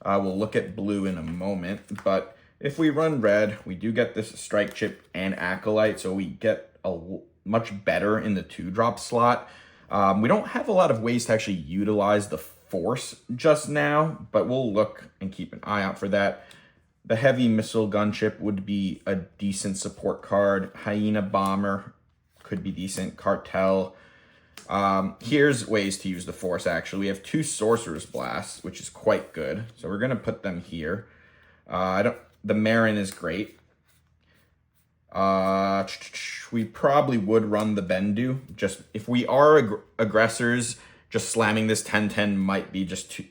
We'll look at blue in a moment, but if we run red, we do get this Strike Chip and Acolyte, so we get much better in the 2-drop slot. We don't have a lot of ways to actually utilize the Force just now, but we'll look and keep an eye out for that. The Heavy Missile Gunship would be a decent support card. Hyena Bomber could be decent. Cartel. Here's ways to use the Force, actually. We have 2 Sorcerer's Blasts, which is quite good. So we're going to put them here. The Marin is great. We probably would run the Bendu. Just if we are aggressors, just slamming this 10-10 might be just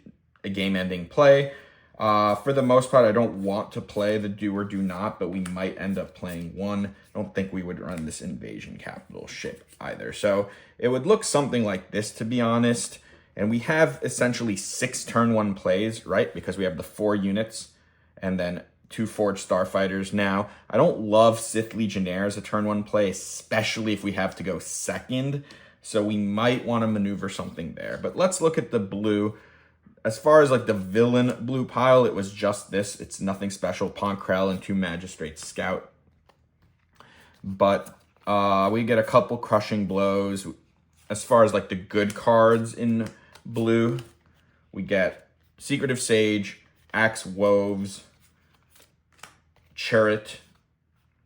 a game-ending play. For the most part, I don't want to play the Do or Do Not, but we might end up playing one. I don't think we would run this Invasion Capital ship either. So it would look something like this, to be honest. And we have essentially 6 turn 1 plays, right? Because we have the 4 units and then 2 Forged Starfighters. Now, I don't love Sith Legionnaire as a turn 1 play, especially if we have to go second. So we might want to maneuver something there. But let's look at the blue. As far as like the villain blue pile, it was just this. It's nothing special. Ponkrell and 2 Magistrate Scout. But we get a couple Crushing Blows. As far as like the good cards in blue, we get Secretive Sage, Axe Woves, Chariot,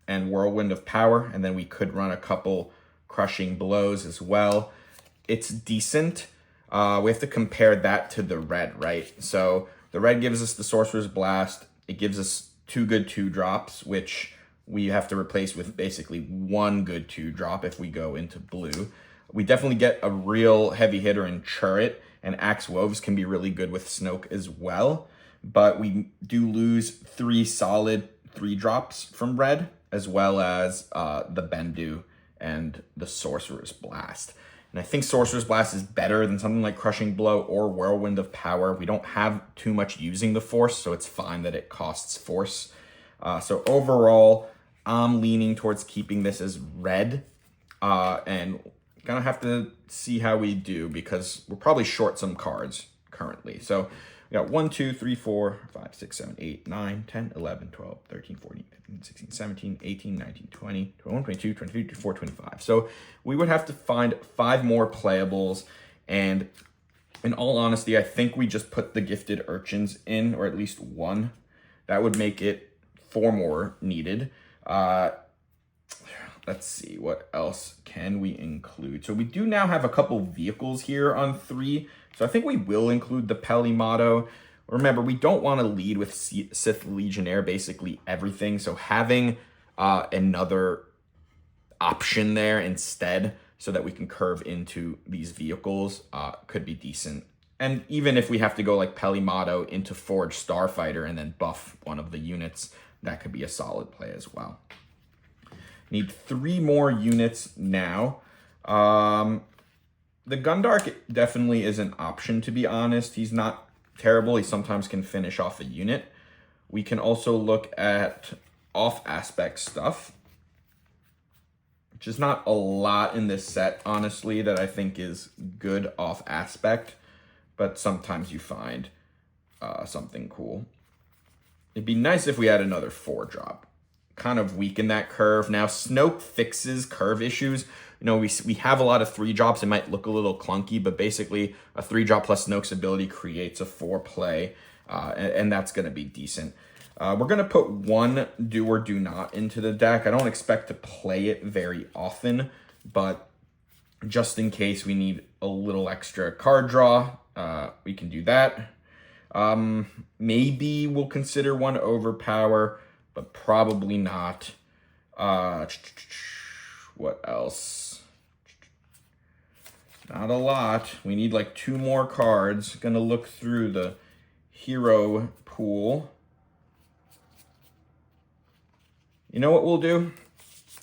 and Whirlwind of Power. And then we could run a couple Crushing Blows as well. It's decent. We have to compare that to the red, right? So the red gives us the Sorcerer's Blast. It gives us 2 good 2-drops, which we have to replace with basically 1 good 2-drop if we go into blue. We definitely get a real heavy hitter in Chariot, and Axe Woves can be really good with Snoke as well. But we do lose 3 solid 3-drops from red, as well as the Bendu and the Sorcerer's Blast. And I think Sorcerer's Blast is better than something like Crushing Blow or Whirlwind of Power. We don't have too much using the Force, so it's fine that it costs Force. So overall, I'm leaning towards keeping this as red. And gonna have to see how we do because we're probably short some cards currently. So we got 1, 2, 3, 4, 5, 6, 7, 8, 9, 10, 11, 12, 13, 14, 15, 16, 17, 18, 19, 20, 21, 22, 23, 24, 25. So we would have to find 5 more playables. And in all honesty, I think we just put the Gifted Urchins in, or at least 1. That would make it 4 more needed. Let's see, what else can we include? So we do now have a couple vehicles here on 3. So I think we will include the Peli motto. Remember, we don't want to lead with Sith Legionnaire basically everything. So having another option there instead so that we can curve into these vehicles could be decent. And even if we have to go like Pelimato into Forge Starfighter and then buff one of the units, that could be a solid play as well. Need 3 more units now. The Gundark definitely is an option, to be honest. He's not terrible. He sometimes can finish off a unit. We can also look at off aspect stuff, which is not a lot in this set, honestly, that I think is good off aspect, but sometimes you find something cool. It'd be nice if we had another 4-drop. Kind of weaken that curve. Now, Snoke fixes curve issues. You know, we have a lot of 3-drops. It might look a little clunky, but basically a 3-drop plus Snoke's ability creates a 4-play, and that's going to be decent. We're going to put 1 do or do not into the deck. I don't expect to play it very often, but just in case we need a little extra card draw, we can do that. Maybe we'll consider 1 overpower, but probably not. What else? Not a lot. We need like 2 more cards. Gonna look through the hero pool. You know what we'll do?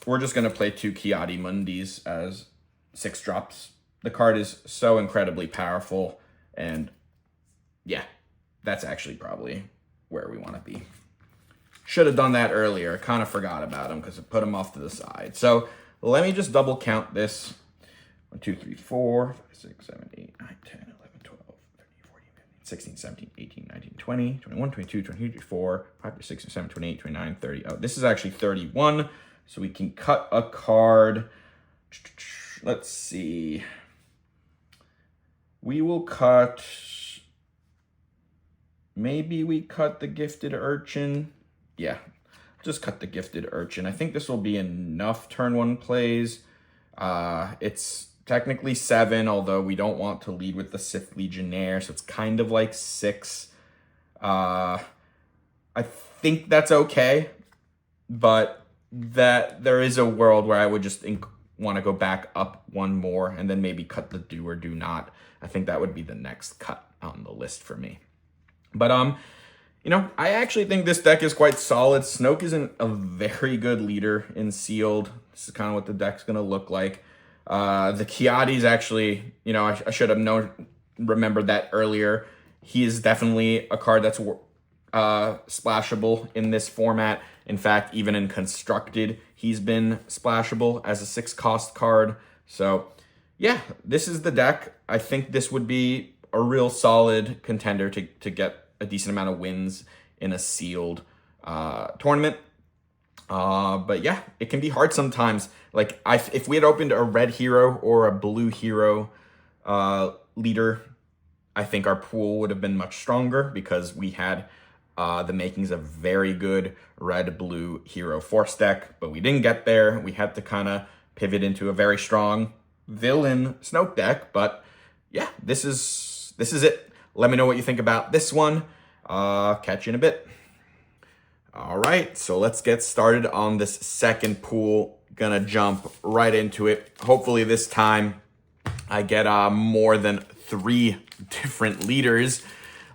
We're just gonna play 2 Ki-Adi-Mundis as 6-drops. The card is so incredibly powerful, and yeah, that's actually probably where we want to be. Should have done that earlier. Kind of forgot about him because I put him off to the side. So let me just double count this. 1, 2, 3, 4, 5, 6, 7, 8, 9, 10, 11, 12, 13, 14, 15, 16, 17, 18, 19, 20, 21, 22, 23, 24, 5, 6, 7, 28, 29, 30. Oh, this is actually 31. So we can cut a card. Let's see. We will cut... Maybe we cut the Gifted Urchin. Yeah, just cut the Gifted Urchin. I think this will be enough turn 1 plays. It's technically 7, although we don't want to lead with the Sith Legionnaire, so it's kind of like 6. I think that's okay, but that there is a world where I would just want to go back up 1 more and then maybe cut the do or do not. I think that would be the next cut on the list for me. But, you know, I actually think this deck is quite solid. Snoke isn't a very good leader in Sealed. This is kind of what the deck's going to look like. The Ki-Adi's actually, you know, I should have remembered that earlier. He is definitely a card that's splashable in this format. In fact, even in Constructed, he's been splashable as a 6-cost card. So, yeah, this is the deck. I think this would be a real solid contender to get a decent amount of wins in a Sealed tournament. But yeah, it can be hard sometimes. Like if we had opened a red hero or a blue hero leader, I think our pool would have been much stronger because we had the makings of very good red-blue hero force deck, but we didn't get there. We had to kind of pivot into a very strong villain Snoke deck. But yeah, this is it. Let me know what you think about this one. Catch you in a bit. All right, so let's get started on this second pool. Gonna jump right into it. Hopefully this time I get more than 3 different leaders.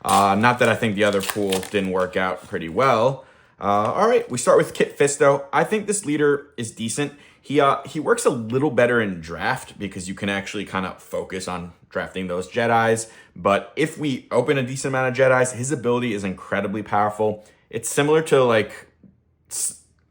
Not that I think the other pool didn't work out pretty well. All right, we start with Kit Fisto. I think this leader is decent. He works a little better in draft because you can actually kind of focus on drafting those Jedis. But if we open a decent amount of Jedis, his ability is incredibly powerful. It's similar to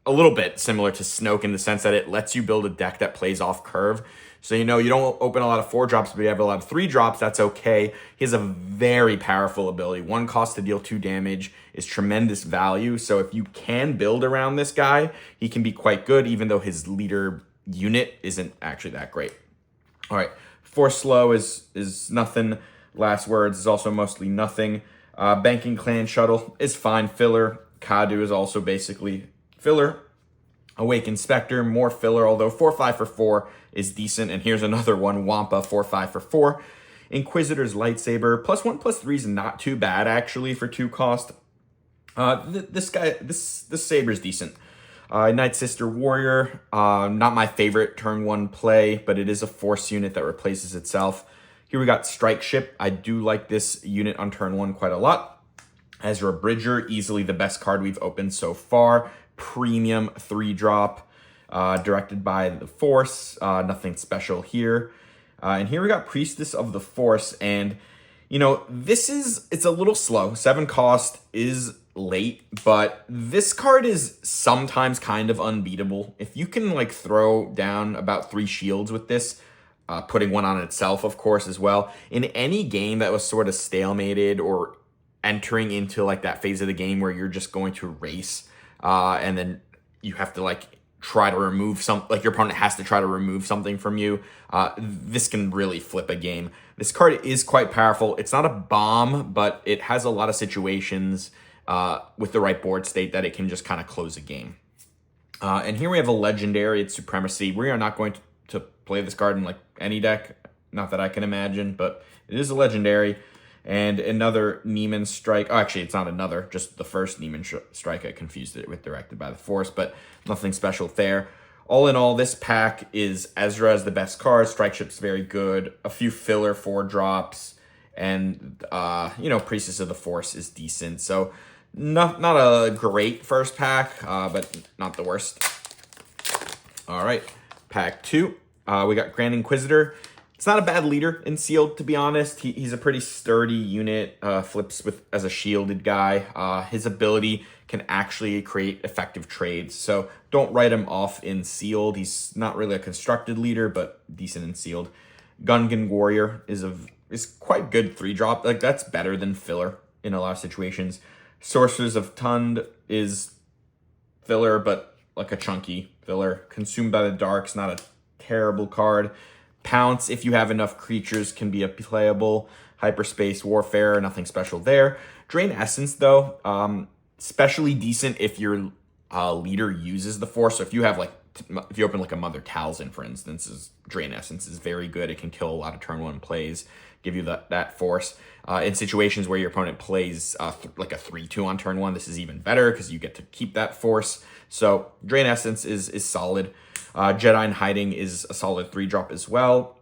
a little bit similar to Snoke in the sense that it lets you build a deck that plays off curve. So, you know, you don't open a lot of 4-drops, but you have a lot of 3-drops. That's okay. He has a very powerful ability. 1 cost to deal 2 damage is tremendous value. So if you can build around this guy, he can be quite good, even though his leader unit isn't actually that great. All right. Force Slow is nothing. Last Words is also mostly nothing. Banking Clan Shuttle is fine. Filler. Kadu is also basically filler. Awake Inspector, more filler, although 4/5 for 4 is decent. And here's another one, Wampa, 4/5 for 4. Inquisitor's Lightsaber, +1/+3 is not too bad, actually, for 2 cost. This saber's decent. Night Sister Warrior, not my favorite turn 1 play, but it is a force unit that replaces itself. Here we got Strike Ship. I do like this unit on turn 1 quite a lot. Ezra Bridger, easily the best card we've opened so far. Premium 3-drop, directed by the Force. Nothing special here. And here we got Priestess of the Force, and you know, it's a little slow. 7 cost is late, but this card is sometimes kind of unbeatable. If you can like throw down about 3 shields with this, putting one on itself, of course, as well, in any game that was sort of stalemated or entering into like that phase of the game where you're just going to race, and then you have to like try to remove like your opponent has to try to remove something from you, this can really flip a game. This card is quite powerful. It's not a bomb, but it has a lot of situations with the right board state that it can just kind of close a game. And here we have a legendary. It's Supremacy. We are not going to play this card in like any deck, not that I can imagine, but it is a legendary. And another Neiman Strike. Oh, actually, it's not another, just the first Neiman Strike. I confused it with Directed by the Force, but nothing special there. All in all, this pack is Ezra as the best card. Strike Ship's very good. A few filler 4-drops. And, you know, Priestess of the Force is decent. So, not a great first pack, but not the worst. All right, pack 2. We got Grand Inquisitor. It's not a bad leader in sealed, to be honest. He's a pretty sturdy unit, flips as a shielded guy. His ability can actually create effective trades, so don't write him off in sealed. He's not really a constructed leader, but decent in sealed. Gungan Warrior is quite good 3-drop. Like, that's better than filler in a lot of situations. Sorcerers of Tund is filler, but like a chunky filler. Consumed by the Dark's not a terrible card. Pounce, if you have enough creatures, can be a playable. Hyperspace Warfare, nothing special there. Drain Essence, though, especially decent if your leader uses the Force. So if you have if you open like a Mother Talzin, for instance, Drain Essence is very good. It can kill a lot of turn 1 plays, give you that Force. In situations where your opponent plays like a 3-2 on turn 1, this is even better because you get to keep that Force. So Drain Essence is solid. Jedi in Hiding is a solid 3-drop as well.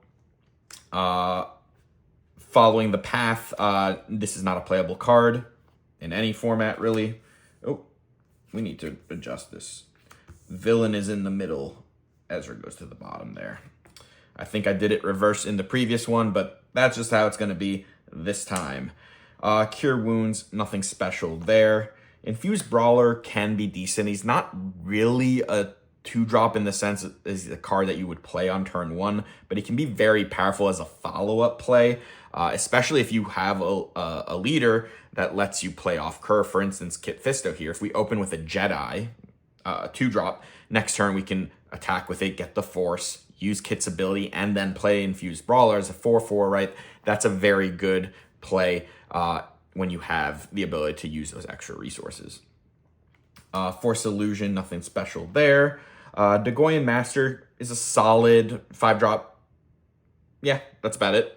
Following the Path, this is not a playable card in any format, really. Oh, we need to adjust this. Villain is in the middle. Ezra goes to the bottom there. I think I did it reverse in the previous one, but that's just how it's going to be this time. Cure Wounds, nothing special there. Infused Brawler can be decent. He's not really a 2-drop in the sense is a card that you would play on turn 1, but it can be very powerful as a follow-up play, especially if you have a leader that lets you play off curve. For instance, Kit Fisto here. If we open with a Jedi 2-drop, next turn we can attack with it, get the Force, use Kit's ability, and then play Infused Brawler as a 4/4, right? That's a very good play when you have the ability to use those extra resources. Force Illusion, nothing special there. Dagoyan Master is a solid 5-drop. Yeah, that's about it.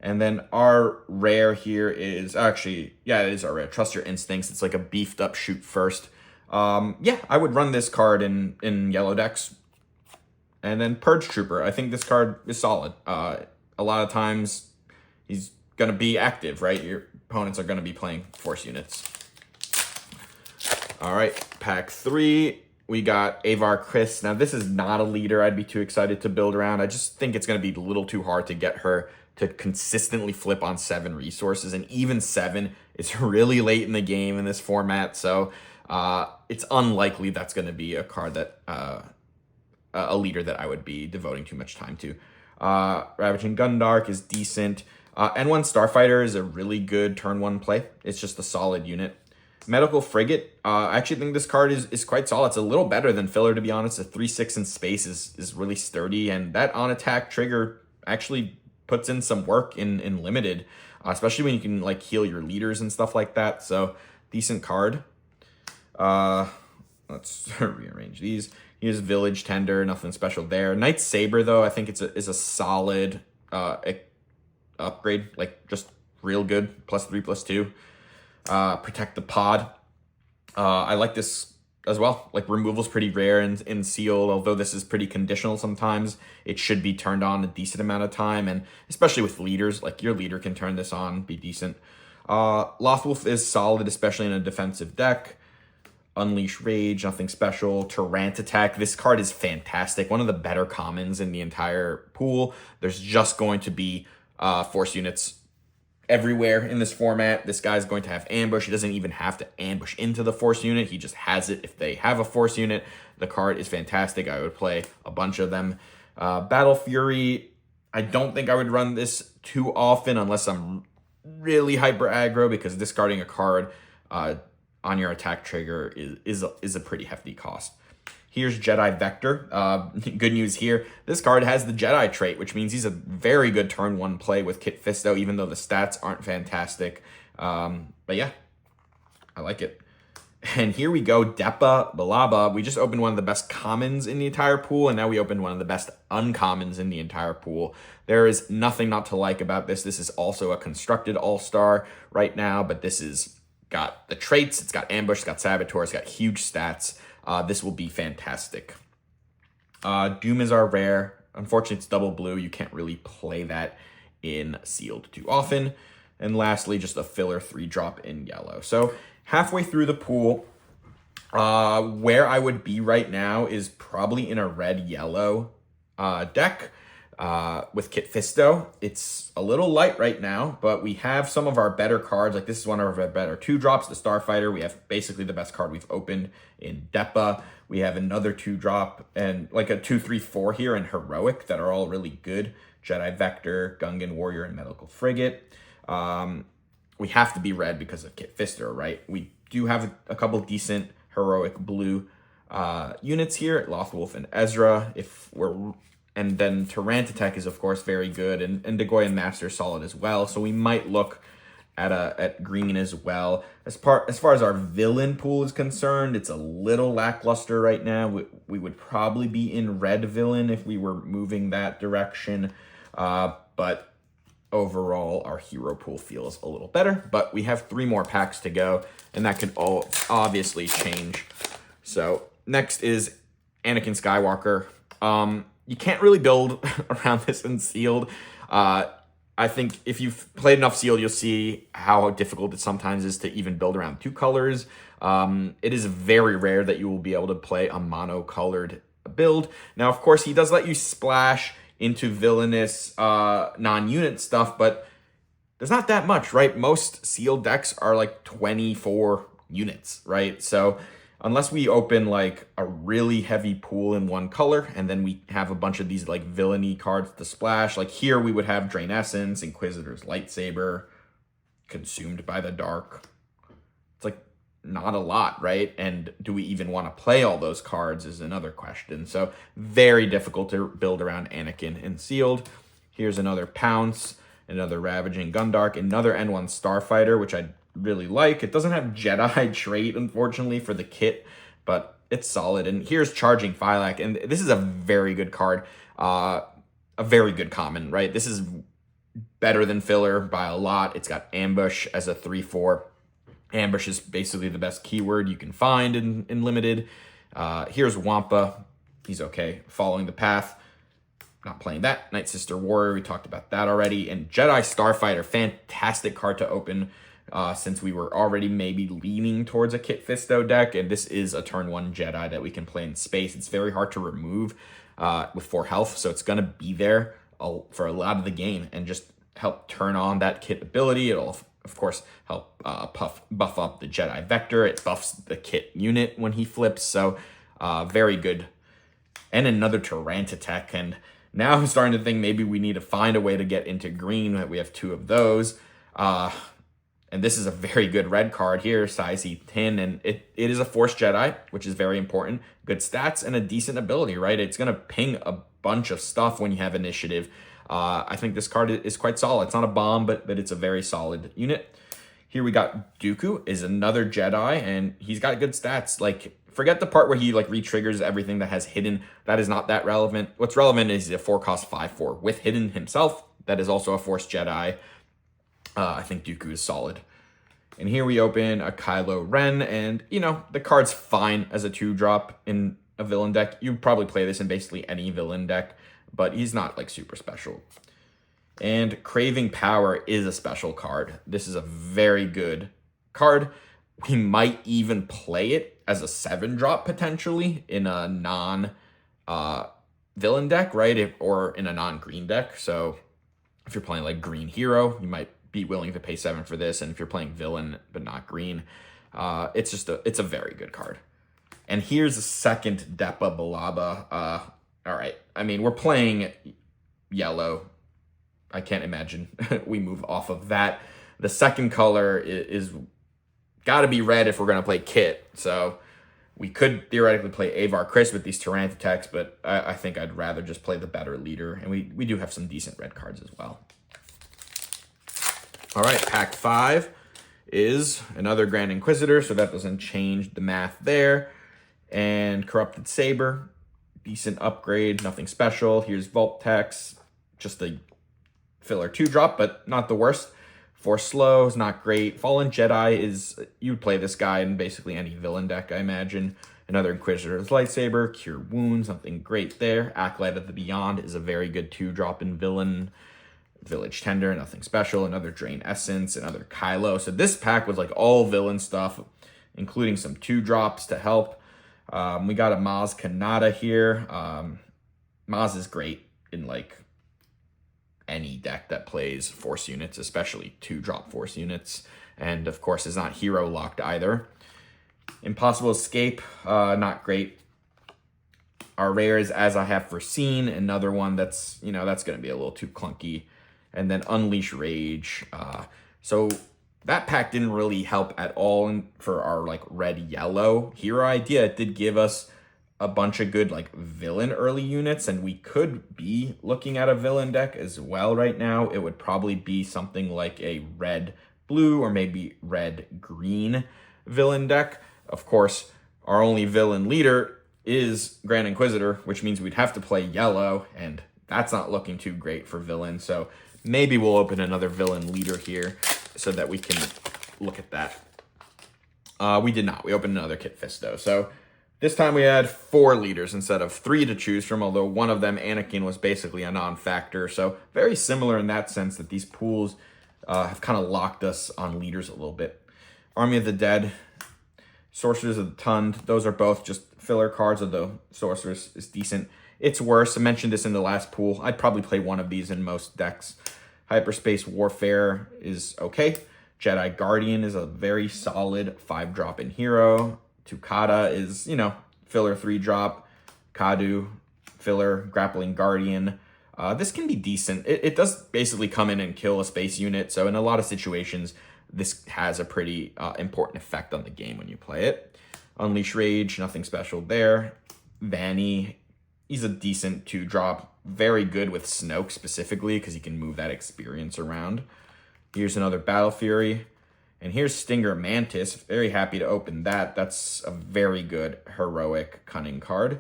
And then our rare here is actually, yeah, it is our rare. Trust Your Instincts. It's like a beefed up shoot first. Yeah, I would run this card in yellow decks. And then Purge Trooper. I think this card is solid. A lot of times he's going to be active, right? Your opponents are going to be playing Force units. All right, pack 3. We got Avar Kriss. Now, this is not a leader I'd be too excited to build around. I just think it's going to be a little too hard to get her to consistently flip on 7 resources. And even 7 is really late in the game in this format. So it's unlikely that's going to be a card that a leader that I would be devoting too much time to. Ravaging Gundark is decent. N1 Starfighter is a really good turn 1 play. It's just a solid unit. Medical Frigate, I actually think this card is quite solid. It's a little better than filler, to be honest. A 3/6 in space is really sturdy, and that on-attack trigger actually puts in some work in limited, especially when you can like heal your leaders and stuff like that. So, decent card. Let's rearrange these. Here's Village Tender, nothing special there. Knight Saber, though, I think is a solid upgrade, like just real good, +3/+2. Protect the Pod. I like this as well. Like, removal's pretty rare in sealed, although this is pretty conditional sometimes. It should be turned on a decent amount of time, and especially with leaders, like your leader can turn this on, be decent. Lothwolf is solid, especially in a defensive deck. Unleash Rage, nothing special. Torrent Attack, this card is fantastic. One of the better commons in the entire pool. There's just going to be force units everywhere in this format. This guy's going to have ambush. He doesn't even have to ambush into the force unit. He just has it if they have a force unit. The card is fantastic. I would play a bunch of them. Battle Fury, I don't think I would run this too often unless I'm really hyper aggro, because discarding a card on your attack trigger is a pretty hefty cost. Here's Jedi Vector. Good news here. This card has the Jedi trait, which means he's a very good turn 1 play with Kit Fisto, even though the stats aren't fantastic. But yeah, I like it. And here we go, Depa Balaba. We just opened one of the best commons in the entire pool, and now we opened one of the best uncommons in the entire pool. There is nothing not to like about this. This is also a constructed all-star right now, but this is got the traits. It's got ambush, it's got saboteur, it's got huge stats. This will be fantastic. Doom is our rare. Unfortunately, it's double blue. You can't really play that in sealed too often. And lastly, just a filler 3-drop in yellow. So halfway through the pool, where I would be right now is probably in a red-yellow deck with Kit Fisto. It's a little light right now, but we have some of our better cards. Like, this is one of our better 2-drops, the Starfighter. We have basically the best card we've opened in Depa. We have another 2-drop and like a 2, 3, 4 here in Heroic that are all really good. Jedi Vector, Gungan Warrior, and Medical Frigate. We have to be red because of Kit Fisto, right? We do have a couple decent Heroic blue units here, Lothwolf and Ezra. And then Torrent Attack is, of course, very good, and Dagoyan Master is solid as well. So we might look at green as well. As far as our villain pool is concerned, it's a little lackluster right now. We would probably be in red villain if we were moving that direction. But overall, our hero pool feels a little better. But we have 3 more packs to go, and that can all obviously change. So next is Anakin Skywalker. You can't really build around this in sealed. I think if you've played enough sealed, you'll see how difficult it sometimes is to even build around 2 colors. It is very rare that you will be able to play a mono-colored build. Now, of course, he does let you splash into villainous non-unit stuff, but there's not that much, right? Most sealed decks are like 24 units, right? So unless we open like a really heavy pool in one color, and then we have a bunch of these like villainy cards to splash, like here we would have Drain Essence, Inquisitor's Lightsaber, Consumed by the Dark. It's like not a lot, right? And do we even want to play all those cards is another question. So very difficult to build around Anakin in sealed. Here's another Pounce, another Ravaging Gundark, another N1 Starfighter, which I really like. It doesn't have Jedi trait, unfortunately, for the kit, but it's solid. And here's Charging Phylac, and this is a very good card. A very good common, right? This is better than filler by a lot. It's got ambush as a 3/4. Ambush is basically the best keyword you can find in limited. Here's Wampa. He's okay. Following the Path. Not playing that. Night Sister Warrior, we talked about that already. And Jedi Starfighter, fantastic card to open since we were already maybe leaning towards a Kit Fisto deck. And this is a turn 1 Jedi that we can play in space. It's very hard to remove with 4 health, so it's going to be there for a lot of the game and just help turn on that Kit ability. It'll, of course, help buff up the Jedi Vector. It buffs the Kit unit when he flips, so very good. And another Torrent Attack, and now I'm starting to think maybe we need to find a way to get into green. We have 2 of those. And this is a very good red card here, size E10, and it is a Force Jedi, which is very important. Good stats and a decent ability, right? It's going to ping a bunch of stuff when you have initiative. I think this card is quite solid. It's not a bomb, but it's a very solid unit. Here we got Dooku, is another Jedi, and he's got good stats. Like, forget the part where he like re-triggers everything that has hidden. That is not that relevant. What's relevant is a 4-cost 5/4 with hidden himself. That is also a Force Jedi. I think Dooku is solid. And here we open a Kylo Ren, and, you know, the card's fine as a 2-drop in a villain deck. You'd probably play this in basically any villain deck, but he's not, like, super special. And Craving Power is a special card. This is a very good card. We might even play it as a 7-drop, potentially, in a non-villain deck, right? Or in a non-green deck. So if you're playing, like, Green Hero, you might be willing to pay 7 for this, and if you're playing villain but not green, it's a very good card. And here's a second Depa Balaba. All right, I mean, we're playing yellow. I can't imagine we move off of that. The second color is got to be red if we're going to play Kit. So we could theoretically play Avar Chris with these Tyrantitex, but I think I'd rather just play the better leader. And we do have some decent red cards as well. All right, pack 5 is another Grand Inquisitor, so that doesn't change the math there. And Corrupted Saber, decent upgrade, nothing special. Here's Volptex, just a filler 2-drop, but not the worst. Force Slow is not great. Fallen Jedi is, you'd play this guy in basically any villain deck, I imagine. Another Inquisitor's Lightsaber, Cure Wounds, nothing great there. Acolyte of the Beyond is a very good 2-drop in villain. Village Tender, nothing special. Another Drain Essence, another Kylo. So this pack was like all villain stuff, including some 2-drops to help. We got a Maz Kanata here. Maz is great in like any deck that plays Force units, especially 2-drop Force units. And of course is not hero locked either. Impossible Escape, not great. Our rare is As I Have Foreseen, another one that's, you know, that's going to be a little too clunky. And then Unleash Rage. So that pack didn't really help at all for our like red-yellow hero idea. It did give us a bunch of good like villain early units, and we could be looking at a villain deck as well right now. It would probably be something like a red-blue or maybe red-green villain deck. Of course, our only villain leader is Grand Inquisitor, which means we'd have to play yellow, and that's not looking too great for villain. So maybe we'll open another villain leader here so that we can look at that. We did not. We opened another Kit Fisto. So this time we had 4 leaders instead of 3 to choose from, although one of them, Anakin, was basically a non-factor. So very similar in that sense that these pools have kind of locked us on leaders a little bit. Army of the Dead, Sorcerers of the Tund, those are both just filler cards, although Sorceress is decent. It's worse. I mentioned this in the last pool. I'd probably play one of these in most decks. Hyperspace Warfare is okay. Jedi Guardian is a very solid 5-drop in hero. Tukata is, you know, filler 3-drop. Kadu, filler, Grappling Guardian. This can be decent. It does basically come in and kill a space unit. So in a lot of situations, this has a pretty important effect on the game when you play it. Unleash Rage, nothing special there. Vanny, he's a decent 2-drop. Very good with Snoke specifically because he can move that experience around. Here's another Battle Fury. And here's Stinger Mantis. Very happy to open that. That's a very good heroic cunning card.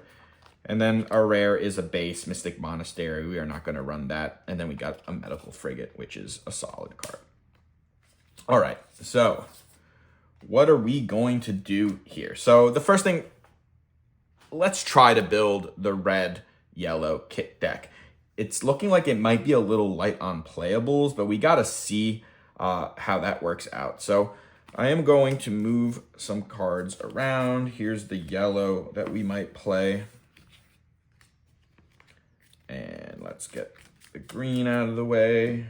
And then our rare is a base Mystic Monastery. We are not going to run that. And then we got a Medical Frigate, which is a solid card. All right, so what are we going to do here? So the first thing, let's try to build the red-yellow kit deck. It's looking like it might be a little light on playables, but we got to see how that works out. So I am going to move some cards around. Here's the yellow that we might play. And let's get the green out of the way.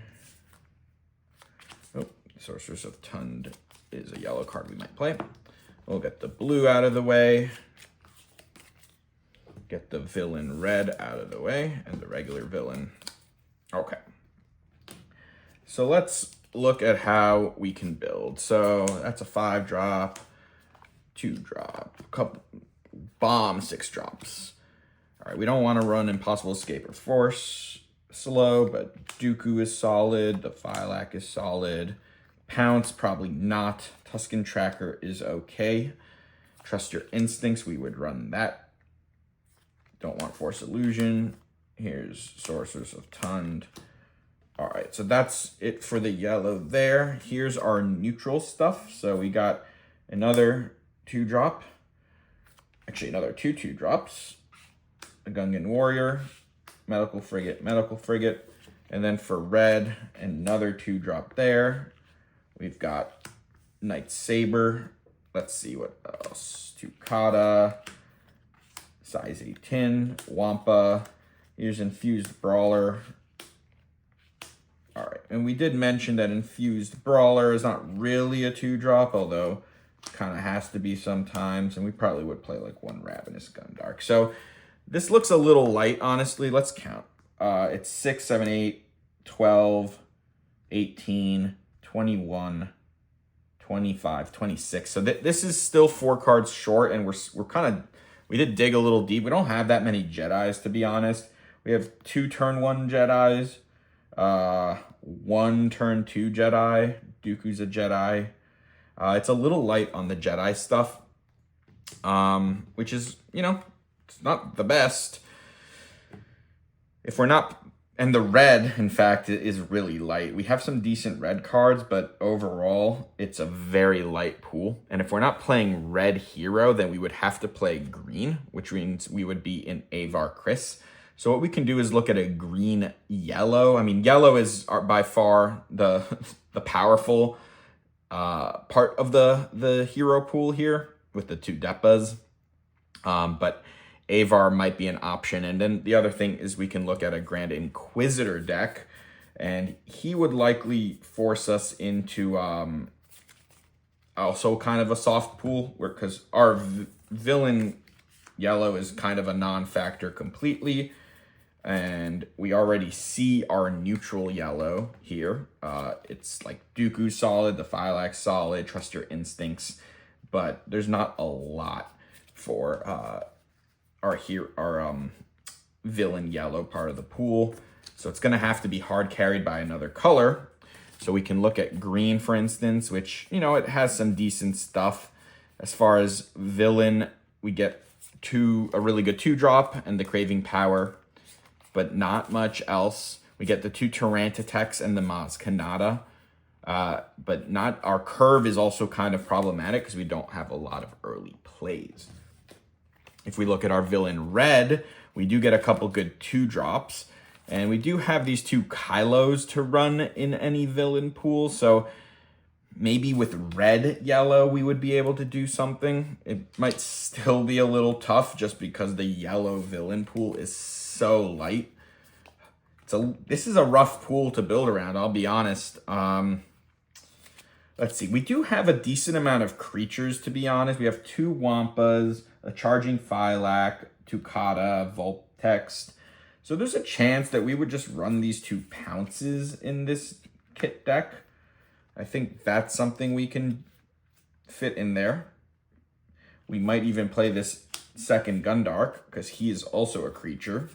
Oh, Sorceress of Tund is a yellow card we might play. We'll get the blue out of the way. Get the villain red out of the way and the regular villain. Okay. So let's look at how we can build. So that's a 5-drop, 2-drop, couple bomb 6-drops. All right, we don't want to run Impossible Escape or Force slow, but Dooku is solid. The Phylac is solid. Pounce, probably not. Tusken Tracker is okay. Trust Your Instincts, we would run that. Don't want Force Illusion. Here's Sorcerers of Tund. All right, so that's it for the yellow there. Here's our neutral stuff. So we got another 2-drop, actually another 2-2-drops, a Gungan Warrior, medical frigate, and then for red, another 2-drop there. We've got Knight Saber. Let's see what else. Tukata, size 18, Wampa. Here's Infused Brawler. All right, and we did mention that Infused Brawler is not really a 2-drop, although it kind of has to be sometimes, and we probably would play like one Ravenous Gundark. So this looks a little light, honestly. Let's count. It's 6, 7, 8, 12, 18, 21, 25, 26. So this is still 4 cards short, and we're kind of, we did dig a little deep. We don't have that many Jedis, to be honest. We have 2 turn 1 Jedis, 1 turn 2 Jedi. Dooku's a Jedi. It's a little light on the Jedi stuff, which is, you know, it's not the best. If we're not, and the red, in fact, is really light. We have some decent red cards, but overall, it's a very light pool. And if we're not playing red hero, then we would have to play green, which means we would be in Avar Chris. So what we can do is look at a green yellow. I mean, yellow is by far the powerful part of the hero pool here with the 2 Depas. But Avar might be an option. And then the other thing is we can look at a Grand Inquisitor deck, and he would likely force us into also kind of a soft pool, because our villain yellow is kind of a non-factor completely. And we already see our neutral yellow here. It's like Dooku solid, the Phylax solid, trust your instincts, but there's not a lot for our villain yellow part of the pool. So it's gonna have to be hard carried by another color. So we can look at green, for instance, which, you know, it has some decent stuff. As far as villain, we get a really good 2-drop and the Craving Power, but not much else. We get the 2 Tyrantitex and the Maz Kanata, but not, our curve is also kind of problematic because we don't have a lot of early plays. If we look at our villain red, we do get a couple good 2-drops, and we do have these 2 Kylos to run in any villain pool, so maybe with red yellow we would be able to do something. It might still be a little tough just because the yellow villain pool is so light. This is a rough pool to build around, I'll be honest. Let's see, we do have a decent amount of creatures, to be honest. We have 2 Wampas, a Charging Phylax, Tukata, Voltex. So there's a chance that we would just run these 2 Pounces in this kit deck. I think that's something we can fit in there. We might even play this second Gundark, because he is also a creature.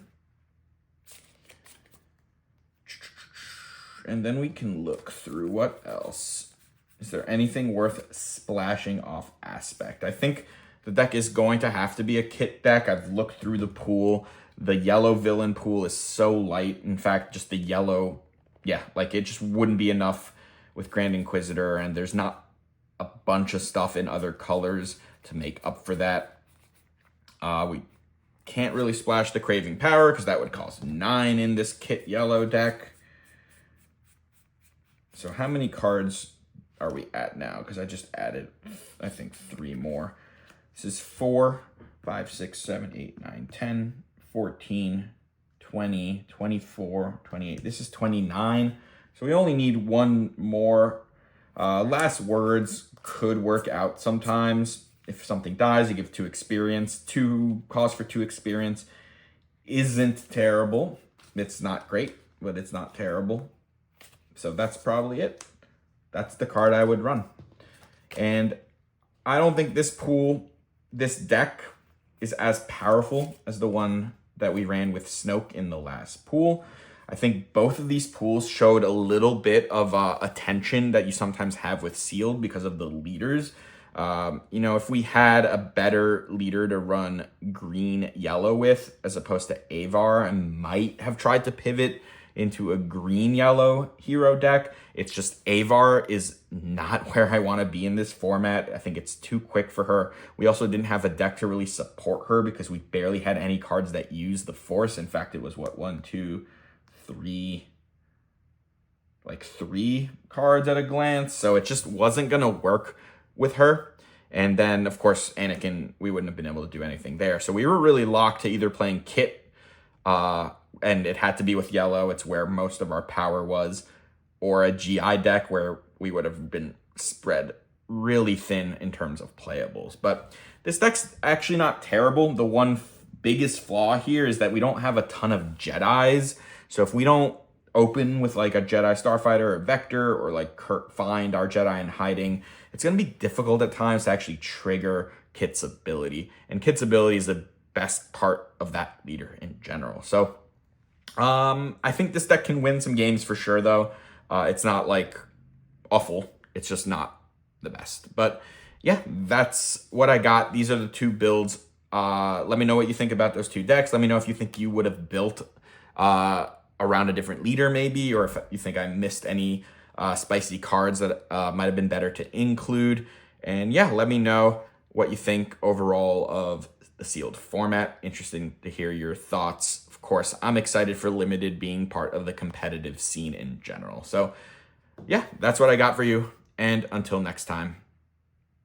And then we can look through what else. Is there anything worth splashing off Aspect? I think the deck is going to have to be a kit deck. I've looked through the pool. The yellow villain pool is so light. In fact, just the yellow, yeah, like it just wouldn't be enough with Grand Inquisitor, and there's not a bunch of stuff in other colors to make up for that. We can't really splash the Craving Power because that would cost 9 in this kit yellow deck. So how many cards are we at now? Because I just added, I think, 3 more. This is 4, 5, 6, 7, 8, 9, 10, 14, 20, 24, 28. This is 29. So we only need 1 more. Last Words could work out sometimes. If something dies, you give 2 experience. 2 cost for 2 experience isn't terrible. It's not great, but it's not terrible. So that's probably it. That's the card I would run. And I don't think this deck is as powerful as the one that we ran with Snoke in the last pool. I think both of these pools showed a little bit of attention that you sometimes have with Sealed because of the leaders. You know, if we had a better leader to run green yellow with as opposed to Avar, I might have tried to pivot into a green-yellow hero deck. It's just Avar is not where I want to be in this format. I think it's too quick for her. We also didn't have a deck to really support her because we barely had any cards that use the Force. In fact, it was what, 1, 2, 3, like 3 cards at a glance. So it just wasn't going to work with her. And then, of course, Anakin, we wouldn't have been able to do anything there. So we were really locked to either playing Kit, and it had to be with yellow. It's where most of our power was, or a GI deck where we would have been spread really thin in terms of playables. But this deck's actually not terrible. The one biggest flaw here is that we don't have a ton of Jedis. So if we don't open with like a Jedi Starfighter or Vector, or like find our Jedi in hiding, it's going to be difficult at times to actually trigger Kit's ability. And Kit's ability is the best part of that leader in general. So I think this deck can win some games for sure, though. It's not like awful. It's just not the best. But yeah, that's what I got. These are the 2 builds. Let me know what you think about those 2 decks. Let me know if you think you would have built around a different leader maybe, or if you think I missed any spicy cards that might have been better to include. And yeah, let me know what you think overall of the sealed format. Interesting to hear your thoughts. Of course, I'm excited for Limited being part of the competitive scene in general. So yeah, that's what I got for you. And until next time,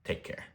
take care.